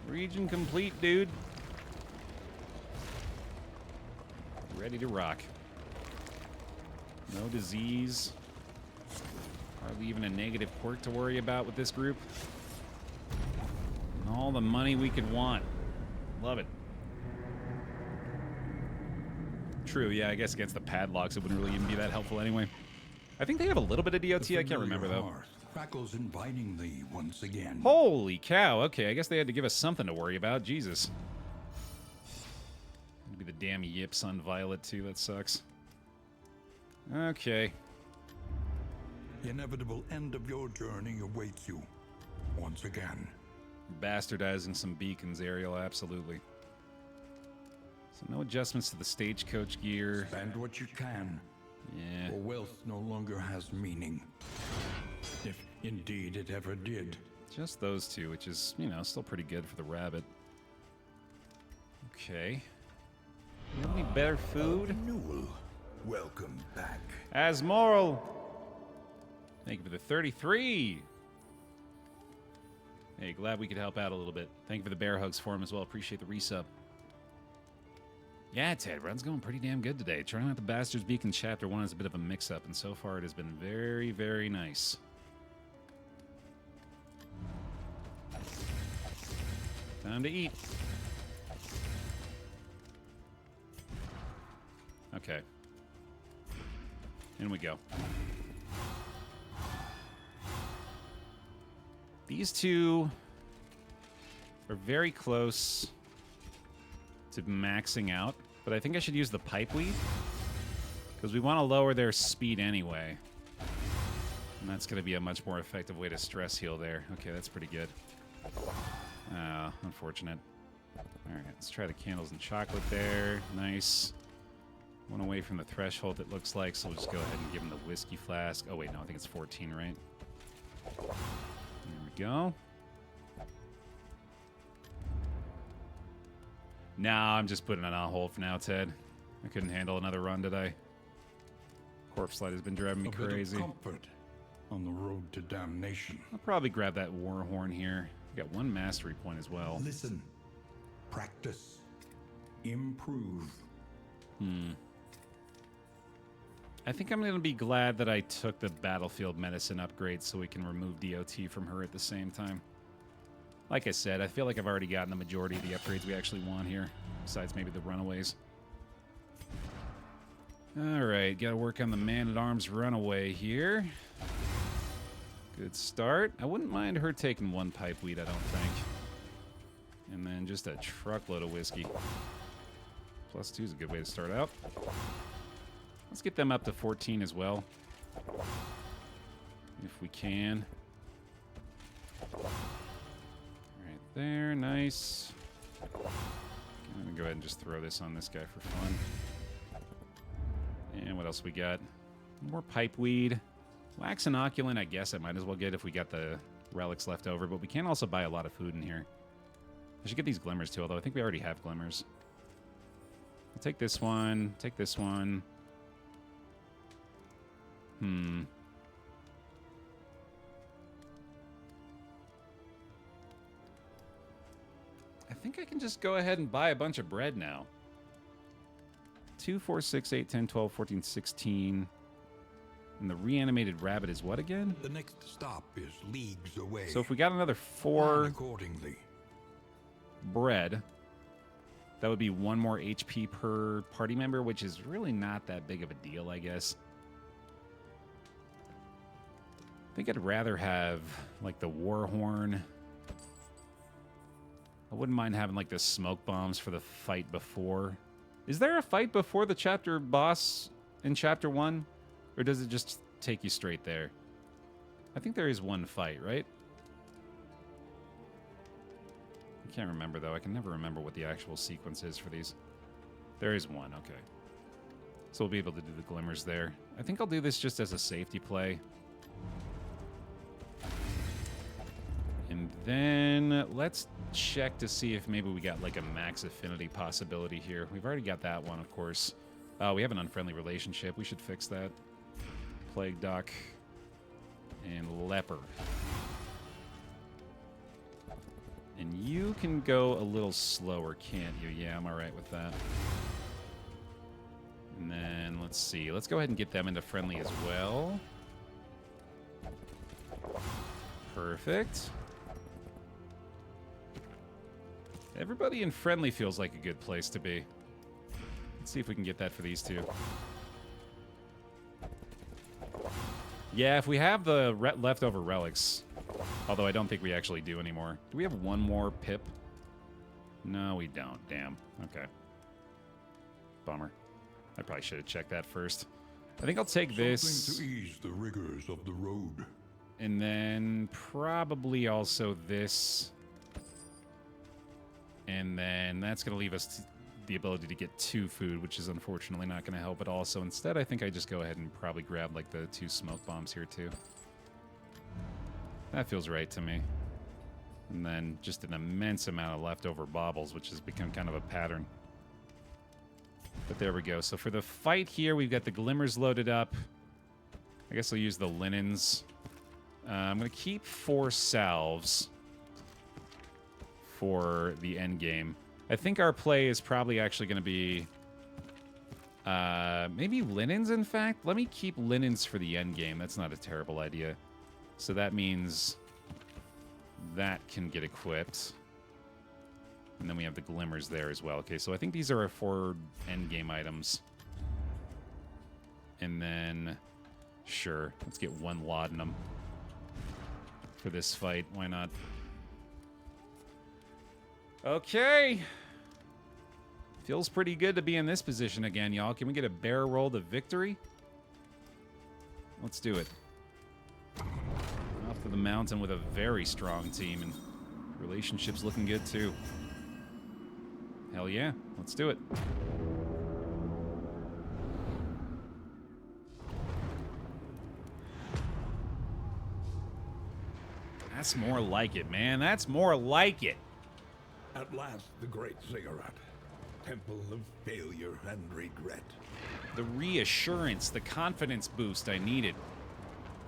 Region complete, dude. Ready to rock. No disease. Hardly even a negative quirk to worry about with this group. And all the money we could want. Love it. True, yeah, I guess against the padlocks it wouldn't really even be that helpful anyway. I think they have a little bit of DOT, I can't remember though. Crackles invitingly once again. Holy cow, okay, I guess they had to give us something to worry about, Jesus. Maybe the damn yips on Violet too, that sucks. Okay. The inevitable end of your journey awaits you once again. Bastardizing some beacons, Ariel, absolutely. So no adjustments to the stagecoach gear. Spend what you can. Yeah. For wealth no longer has meaning. If indeed it ever did. Just those two, which is, you know, still pretty good for the rabbit. Okay. You have any better food? Newell, welcome back. Asmoral! Thank you for the 33! Hey, glad we could help out a little bit. Thank you for the bear hugs for him as well. Appreciate the resub. Yeah, Ted, run's going pretty damn good today. Trying out the Bastards Beacon Chapter 1 is a bit of a mix-up, and so far it has been very, very nice. Time to eat. Okay. In we go. These two are very close to maxing out, but I think I should use the pipeweed because we want to lower their speed anyway. And that's going to be a much more effective way to stress heal there. Okay, that's pretty good. Unfortunate. All right, let's try the candles and chocolate there. Nice. One away from the threshold, it looks like, so we'll just go ahead and give him the whiskey flask. Oh, wait, no, I think it's 14, right? There we go. Nah, I'm just putting it on hold for now, Ted. I couldn't handle another run, did I? Corpse Light has been driving me crazy. Bit of comfort on the road to damnation. I'll probably grab that war horn here. Got one mastery point as well. Listen, practice, improve. I think I'm going to be glad that I took the battlefield medicine upgrade so we can remove DOT from her at the same time. Like I said, I feel like I've already gotten the majority of the upgrades we actually want here, besides maybe the runaways. Alright, gotta work on the man-at-arms runaway here. Good start. I wouldn't mind her taking one pipeweed, I don't think. And then just a truckload of whiskey. +2 is a good way to start out. Let's get them up to 14 as well. If we can. Right there, nice. I'm gonna go ahead and just throw this on this guy for fun. And what else we got? More pipeweed. Wax inoculant, I guess I might as well get if we got the relics left over, but we can also buy a lot of food in here. I should get these glimmers too, although I think we already have glimmers. Take this one. Take this one. I think I can just go ahead and buy a bunch of bread now. 2, 4, 6, 8, 10, 12, 14, 16. And the reanimated rabbit is what again? The next stop is leagues away. So if we got another Plan 4 accordingly. bread, that would be 1 more HP per party member, which is really not that big of a deal, I guess. I think I'd rather have, like, the war horn. I wouldn't mind having, like, the smoke bombs for the fight before. Is there a fight before the chapter boss in Chapter 1? Or does it just take you straight there? I think there is one fight, right? I can't remember, though. I can never remember what the actual sequence is for these. There is one, okay. So we'll be able to do the glimmers there. I think I'll do this just as a safety play. And then let's check to see if maybe we got like a max affinity possibility here. We've already got that one, of course. We have an unfriendly relationship. We should fix that. Plague Duck and Leper. And you can go a little slower, can't you? Yeah, I'm all right with that. And then let's see. Let's go ahead and get them into friendly as well. Perfect. Everybody in friendly feels like a good place to be. Let's see if we can get that for these two. Yeah, if we have the leftover relics, although I don't think we actually do anymore. Do we have one more pip? No, we don't. Damn. Okay. Bummer. I probably should have checked that first. I think I'll take this. Something to ease the rigors of the road. And then probably also this. And then that's going to leave us the ability to get 2 food, which is unfortunately not going to help at all. So instead, I think I just go ahead and probably grab like the 2 smoke bombs here too. That feels right to me. And then just an immense amount of leftover baubles, which has become kind of a pattern. But there we go. So for the fight here, we've got the glimmers loaded up. I guess I'll use the linens. I'm going to keep 4 salves for the end game. I think our play is probably actually going to be maybe linens, in fact. Let me keep linens for the end game. That's not a terrible idea. So that means that can get equipped. And then we have the glimmers there as well. Okay, so I think these are our 4 end game items. And then, sure, let's get 1 laudanum for this fight. Why not? Okay. Feels pretty good to be in this position again, y'all. Can we get a bear roll to victory? Let's do it. Off to the mountain with a very strong team, and relationships looking good too. Hell yeah, let's do it. That's more like it, man. That's more like it. At last, the great ziggurat. Temple of failure and regret. The reassurance, the confidence boost I needed.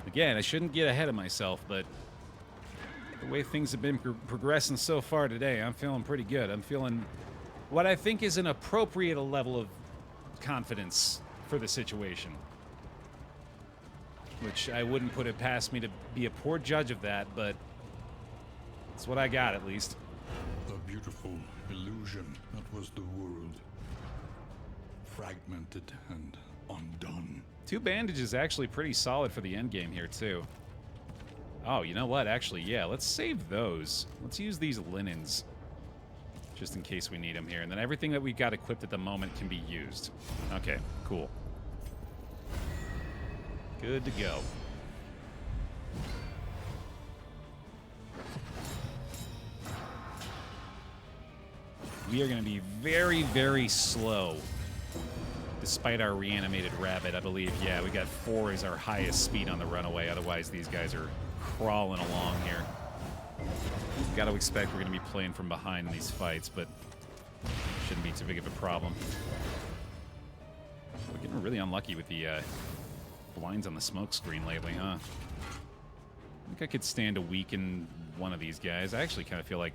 Again, I shouldn't get ahead of myself, but the way things have been progressing so far today, I'm feeling pretty good. I'm feeling what I think is an appropriate level of confidence for the situation. Which I wouldn't put it past me to be a poor judge of that, but it's what I got at least. The beautiful illusion that was the world. Fragmented and undone. 2 bandages actually pretty solid for the end game here too. Oh, you know what? Actually, yeah, let's save those. Let's use these linens just in case we need them here. And then everything that we got equipped at the moment can be used. Okay, cool. Good to go. We are going to be very, very slow. Despite our reanimated rabbit, I believe. Yeah, we got 4 as our highest speed on the runaway. Otherwise, these guys are crawling along here. Got to expect we're going to be playing from behind in these fights, but Shouldn't be too big of a problem. We're getting really unlucky with the blinds on the smoke screen lately, huh? I think I could stand to weaken one of these guys. I actually kind of feel like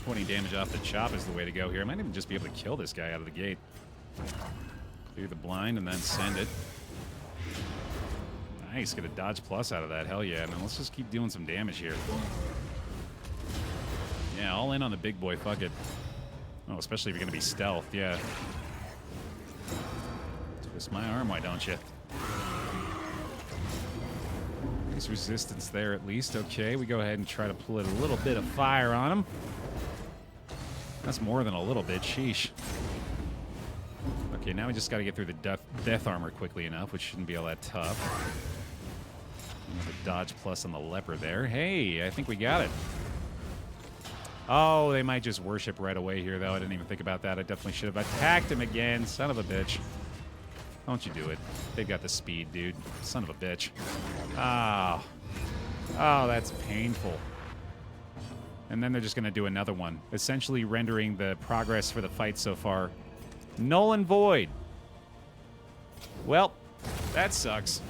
20 damage off the chop is the way to go here. I might even just be able to kill this guy out of the gate. Clear the blind and then send it. Nice, get a dodge plus out of that. Hell yeah, man. Let's just keep doing some damage here. Yeah, all in on the big boy. Fuck it. Oh, especially if you're going to be stealth. Yeah. Twist my arm, why don't you? Nice resistance there at least. Okay, we go ahead and try to put a little bit of fire on him. That's more than a little bit. Sheesh. Okay, now we just got to get through the death armor quickly enough, which shouldn't be all that tough. Another dodge plus on the leopard there. Hey, I think we got it. Oh, they might just worship right away here, though. I didn't even think about that. I definitely should have attacked him again. Son of a bitch. Don't you do it. They've got the speed, dude. Son of a bitch. Oh. Oh, that's painful. And then they're just going to do another one, essentially rendering the progress for the fight so far null and void. Well, that sucks.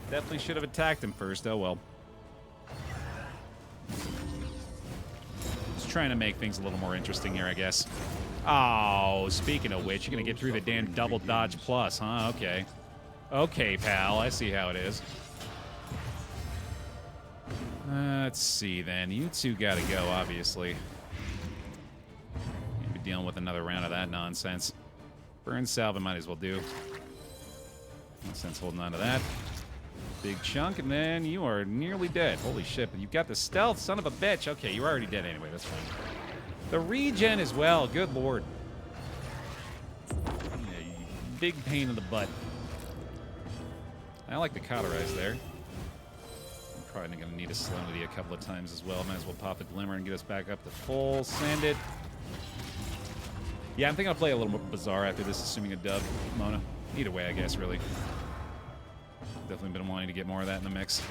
Definitely should have attacked him first. Oh, well. Just trying to make things a little more interesting here, I guess. Oh, speaking of which, you're going to get through the damn double dodge plus, huh? Okay. Okay, pal. I see how it is. Let's see, then. You two got to go, obviously. You'll be dealing with another round of that nonsense. Burn salve, might as well do. No sense holding on to that. Big chunk, and then you are nearly dead. Holy shit, but you've got the stealth, son of a bitch. Okay, you're already dead anyway. That's fine. The regen as well. Good lord. Yeah, big pain in the butt. I like the cauterize there. I'm probably going to need a Solemnity a couple of times as well. Might as well pop the Glimmer and get us back up to full. Send it. Yeah, I'm thinking I'll play a little more Bizarre after this, assuming a dub, Mona. Either way, I guess, really. Definitely been wanting to get more of that in the mix.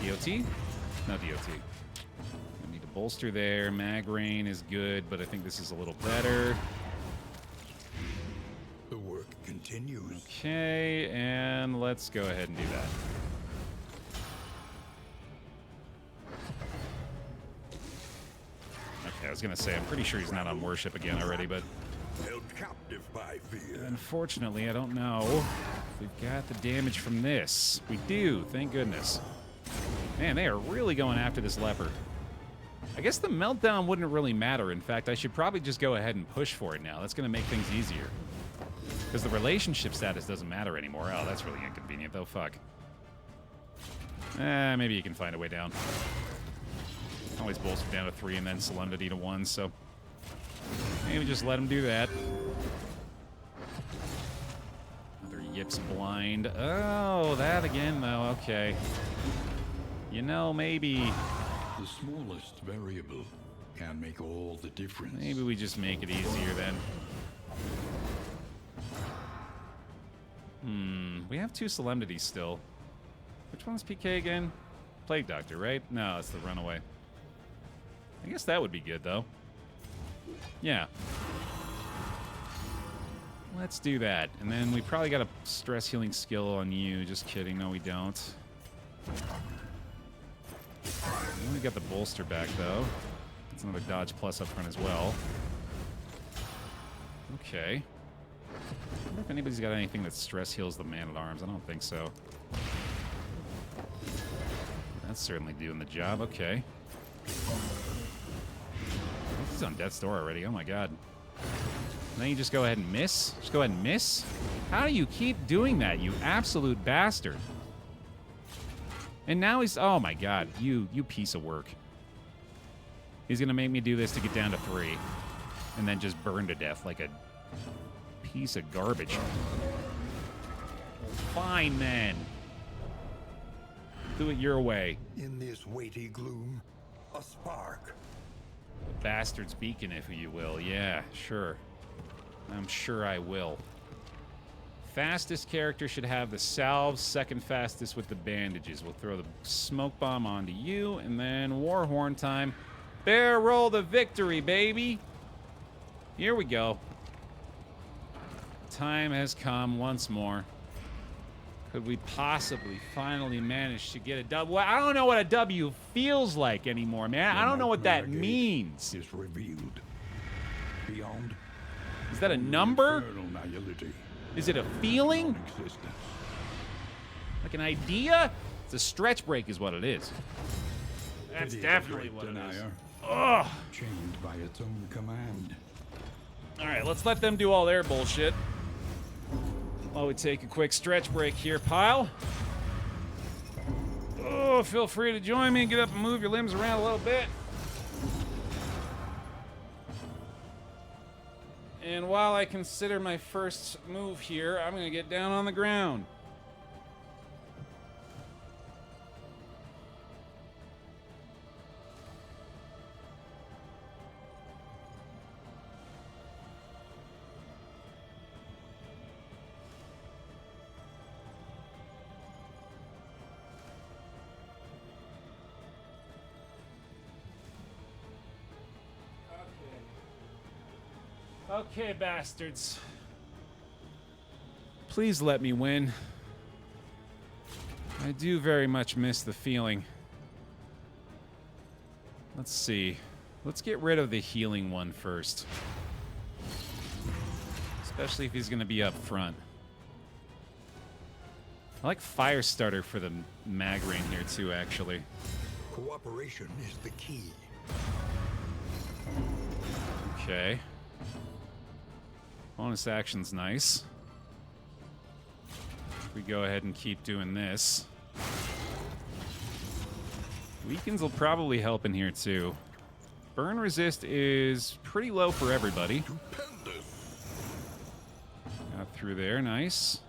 DOT? No DOT. Need to bolster there. Mag Rain is good, but I think this is a little better. The work continues. Okay, and let's go ahead and do that. Okay, I was going to say, I'm pretty sure he's not on worship again already, but Held captive by fear. unfortunately, I don't know if we've got the damage from this. We do, thank goodness. Man, they are really going after this leper. I guess the meltdown wouldn't really matter. In fact, I should probably just go ahead and push for it now. That's going to make things easier. Because the relationship status doesn't matter anymore. Oh, that's really inconvenient, though. Fuck. Maybe you can find a way down. Always bolster down to 3 and then Solemnity to 1, so maybe just let him do that. Another Yips blind. Oh, that again, though. Okay. You know, maybe The smallest variable can make all the difference. maybe we just make it easier then. We have 2 Solemnities still. Which one's PK again? Plague Doctor, right? No, it's the Runaway. I guess that would be good, though. Yeah. Let's do that. And then we probably got a stress healing skill on you. Just kidding. No, we don't. We only got the bolster back, though. That's another dodge plus up front as well. Okay. I wonder if anybody's got anything that stress heals the Man-at-Arms. I don't think so. That's certainly doing the job. Okay. He's on death's door already. Oh my god. And then you just go ahead and miss? Just go ahead and miss? How do you keep doing that, you absolute bastard? And now he's... Oh my god. You piece of work. He's gonna make me do this to get down to 3. And then just burn to death like a piece of garbage. Fine, then. Do it your way. In this weighty gloom, a spark. Bastard's beacon, if you will. Yeah, sure. I'm sure I will. Fastest character should have the salves. Second fastest with the bandages. We'll throw the smoke bomb onto you, and then Warhorn time. Bear roll the victory, baby! Here we go. Time has come once more. Could we possibly finally manage to get a W? Well, I don't know what a W feels like anymore, man. I don't know what that means. Is revealed. Beyond. Is that a number? Infernal nihility. Is it a feeling? Non-existence. Like an idea? It's a stretch break is what it is. That's It is a definitely great what it is. denier, Ugh. chained by its own command. All right, let's let them do all their bullshit. While we take a quick stretch break here, Pile. Oh, feel free to join me and get up and move your limbs around a little bit. And while I consider my first move here, I'm going to get down on the ground. Okay, bastards. Please let me win. I do very much miss the feeling. Let's see. Let's get rid of the healing one first. Especially if he's going to be up front. I like fire starter for the mag ring here too, actually. Cooperation is the key. Okay. Bonus action's nice. We go ahead and keep doing this. Weakens will probably help in here too. Burn resist is pretty low for everybody. Got through there, nice.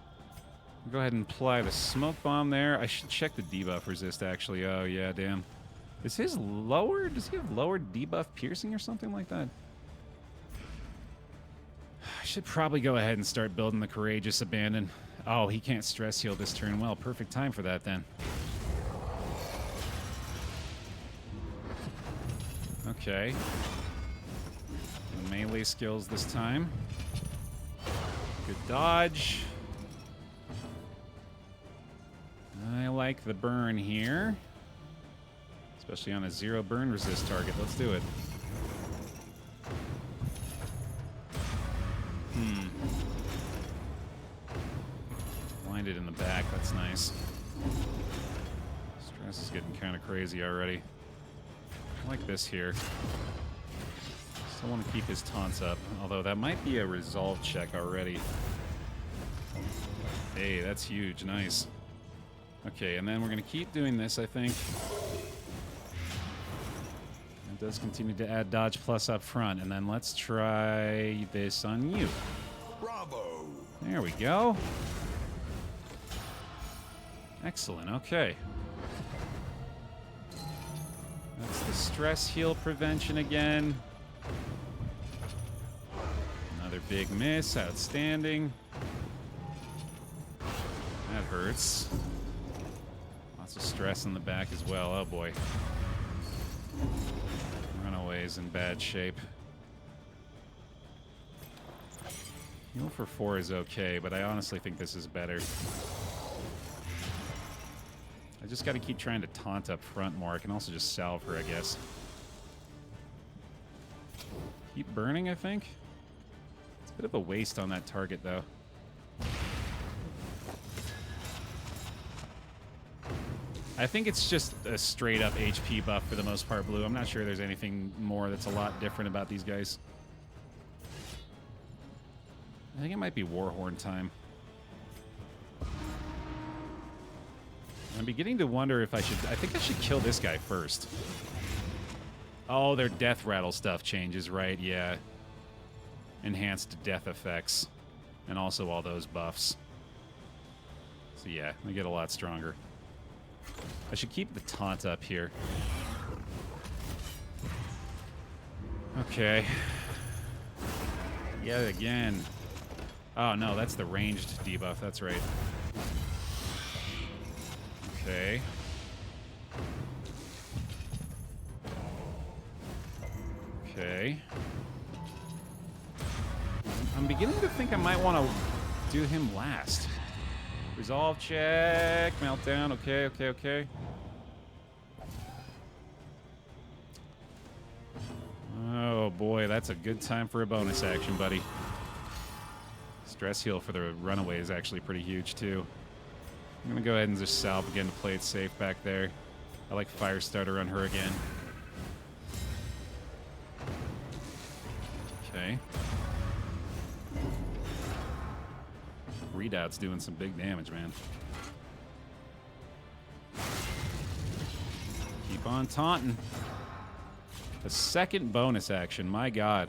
Go ahead and apply the smoke bomb there. I should check the debuff resist actually. Oh yeah, damn. Is his lower? Does he have lowered debuff piercing or something like that? I should probably go ahead and start building the Courageous Abandon. Oh, he can't stress heal this turn. Well, perfect time for that then. Okay. The melee skills this time. Good dodge. I like the burn here. Especially on a 0 burn resist target. Let's do it. Blinded in the back, that's nice. Stress is getting kind of crazy already. I like this here. Still want to keep his taunts up, although that might be a resolve check already. Hey, that's huge, nice. Okay, and then we're going to keep doing this, I think. It does continue to add dodge plus up front, and then let's try this on you. Bravo! There we go. Excellent, okay. That's the stress heal prevention again. Another big miss, outstanding. That hurts. Lots of stress in the back as well, oh boy. Runaway's in bad shape. Heal for 4 is okay, but I honestly think this is better. I just got to keep trying to taunt up front more. I can also just salve her, I guess. Keep burning, I think. It's a bit of a waste on that target, though. I think it's just a straight-up HP buff for the most part, Blue. I'm not sure there's anything more that's a lot different about these guys. I think it might be Warhorn time. I'm beginning to wonder if I should... I think I should kill this guy first. Oh, their death rattle stuff changes, right? Yeah. Enhanced death effects. And also all those buffs. So yeah, they get a lot stronger. I should keep the taunt up here. Okay. Yet again. Oh, no, that's the ranged debuff. That's right. Okay. Okay. I might want to do him last. Resolve check. Meltdown. Okay, okay, okay. Oh, boy. That's a good time for a bonus action, buddy. Stress heal for the runaway is actually pretty huge, too. I'm going to go ahead and just salve again to play it safe back there. I like Firestarter on her again. Okay. Readout's doing some big damage, man. Keep on taunting. A second bonus action, my god.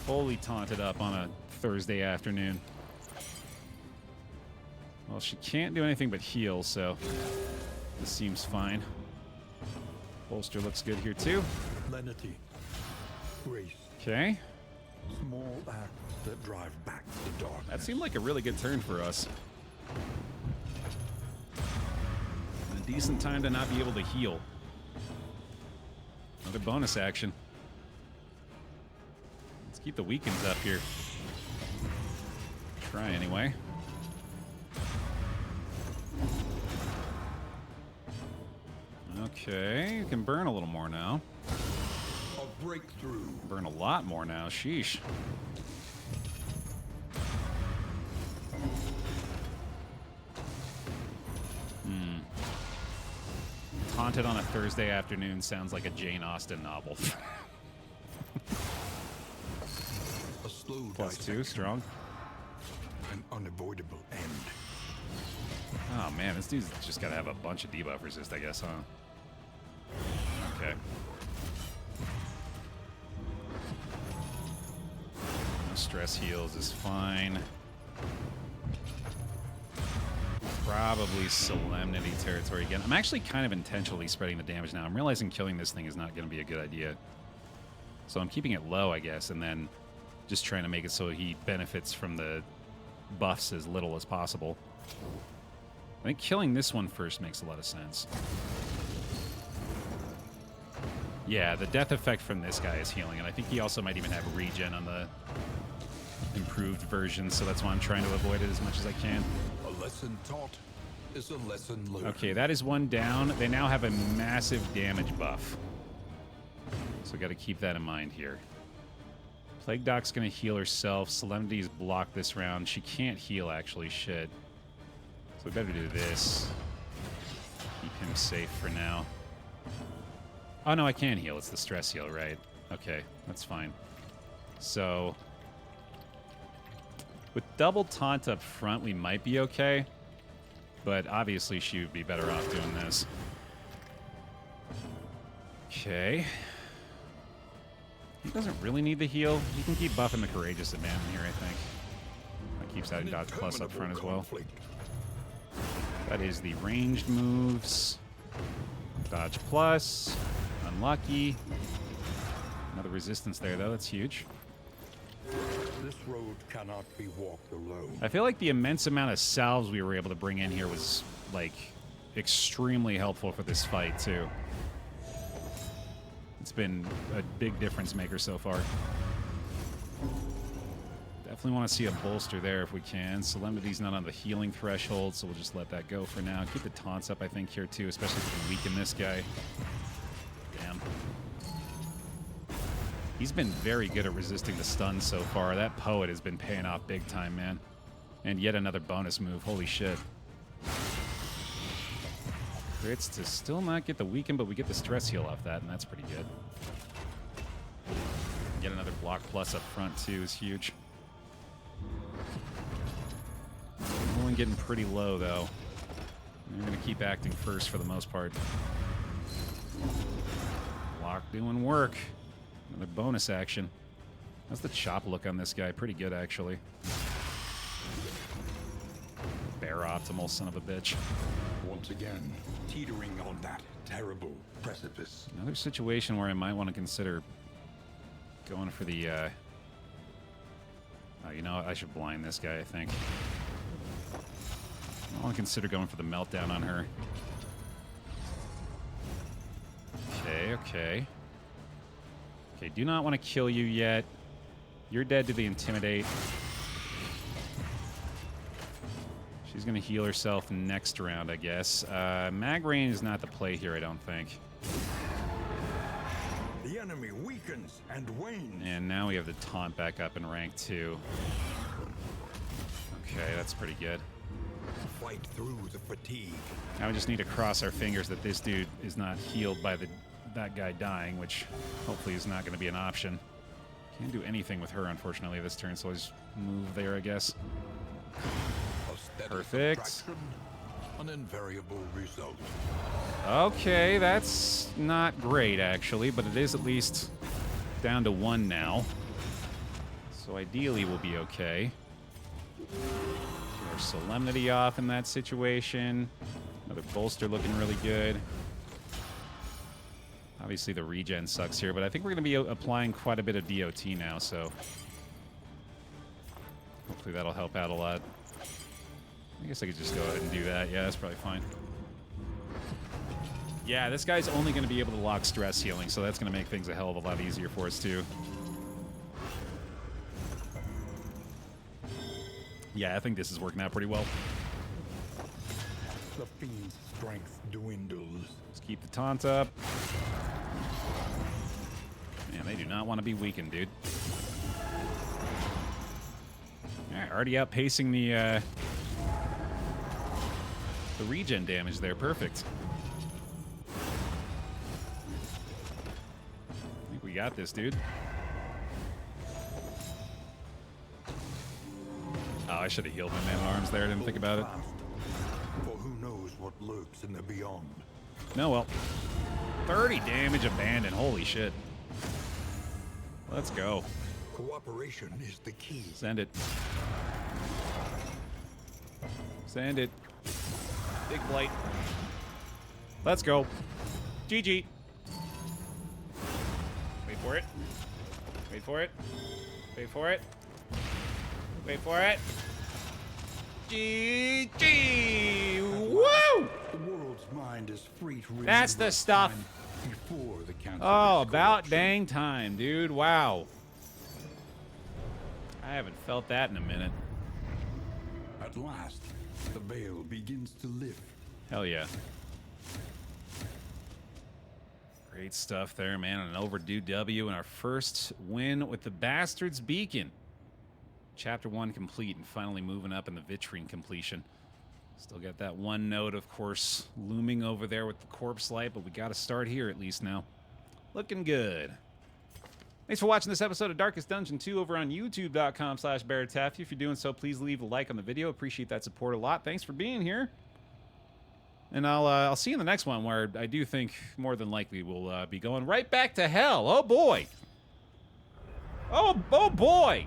Fully taunted up on a Thursday afternoon. Well, she can't do anything but heal, so this seems fine. Bolster looks good here, too. Lenity. Grace. Okay. Small acts that drive back the darkness. That seemed like a really good turn for us. And a decent time to not be able to heal. Another bonus action. Let's keep the weakens up here. Try anyway. Okay, you can burn a little more now. A breakthrough. Burn a lot more now, sheesh. Taunted on a Thursday afternoon sounds like a Jane Austen novel. A slow +2, dissection. strong. An unavoidable end. Oh man, this dude's just gotta have a bunch of debuff resist, I guess, huh? Okay. No stress heals is fine. Probably Solemnity territory again. I'm actually kind of intentionally spreading the damage now. I'm realizing killing this thing is not going to be a good idea. So I'm keeping it low, I guess, and then just trying to make it so he benefits from the buffs as little as possible. I think killing this one first makes a lot of sense. Yeah, the death effect from this guy is healing, and I think he also might even have regen on the improved version, so that's why I'm trying to avoid it as much as I can. A lesson taught is a lesson learned. Okay, that is one down. They now have a massive damage buff. So got to keep that in mind here. Plague Doc's going to heal herself. Solemnity's blocked this round. She can't heal, actually. Shit. So we better do this. Keep him safe for now. Oh, no, I can heal. It's the stress heal, right? Okay, that's fine. So with double taunt up front, we might be okay. But obviously, she would be better off doing this. Okay. He doesn't really need the heal. You can keep buffing the Courageous Abandon here, I think. That keeps adding dodge plus up front as well. That is the ranged moves. Dodge plus. Unlucky. Another resistance there, though. That's huge. This road cannot be walked alone. I feel like the immense amount of salves we were able to bring in here was, like, extremely helpful for this fight, too. It's been a big difference maker so far. Definitely want to see a bolster there if we can. Solemnity's not on the healing threshold, so we'll just let that go for now. Keep the taunts up, I think, here, too, especially if we can weaken this guy. Damn. He's been very good at resisting the stun so far. That Poet has been paying off big time, man. And yet another bonus move. Holy shit. Crits to still not get the weaken, but we get the stress heal off that, and that's pretty good. Get another block plus up front, too, is huge. Only getting pretty low, though. We're going to keep acting first for the most part. Block doing work. Another bonus action. How's the chop look on this guy? Pretty good, actually. Bear optimal, son of a bitch. Once again, teetering on that terrible precipice. Another situation where I might want to consider going for the, oh, you know what? I should blind this guy, I think. I want to consider going for the meltdown on her. Okay, okay. Okay, do not want to kill you yet. You're dead to the Intimidate. She's going to heal herself next round, I guess. Mag Rain is not the play here, I don't think. The enemy weakens and wanes. And now we have the taunt back up in rank 2. Okay, that's pretty good. Fight through the fatigue. Now we just need to cross our fingers that this dude is not healed by that guy dying, which hopefully is not going to be an option. Can't do anything with her, unfortunately, this turn, so I'll just move there, I guess. Perfect. An invariable result. Okay, that's not great, actually, but it is at least down to 1 now. So ideally we'll be okay. There's Solemnity off in that situation. Another bolster looking really good. Obviously the regen sucks here, but I think we're going to be applying quite a bit of DOT now, so hopefully that'll help out a lot. I guess I could just go ahead and do that. Yeah, that's probably fine. Yeah, this guy's only going to be able to lock stress healing, so that's going to make things a hell of a lot easier for us, too. Yeah, I think this is working out pretty well. The fiend's strength dwindles. Let's keep the taunt up. Man, they do not want to be weakened, dude. Alright, already outpacing the regen damage there. Perfect. I think we got this, dude. Oh, I should have healed my man-at-arms there. I didn't think about it. For who knows what lurks in the beyond. No, well. 30 damage abandoned. Holy shit. Let's go. Cooperation is the key. Send it. Send it. Big blight. Let's go. GG. Wait for it. Wait for it. Wait for it. Wait for it. GG. Woo! The world's mind is free to That's the stuff. Before the council. Oh, about dang time, dude. Wow. I haven't felt that in a minute. At last, the veil begins to lift. Hell yeah. Great stuff there, man. An overdue W and our first win with the Bastard's Beacon. Chapter 1 complete and finally moving up in the Vitrine completion. Still got that one note, of course, looming over there with the corpse light, but we got to start here at least now. Looking good. Thanks for watching this episode of Darkest Dungeon 2 over on youtube.com/BaerTaffy. If you're doing so, please leave a like on the video. Appreciate that support a lot. Thanks for being here. And I'll see you in the next one, where I do think more than likely we'll be going right back to hell. Oh, boy. Oh boy.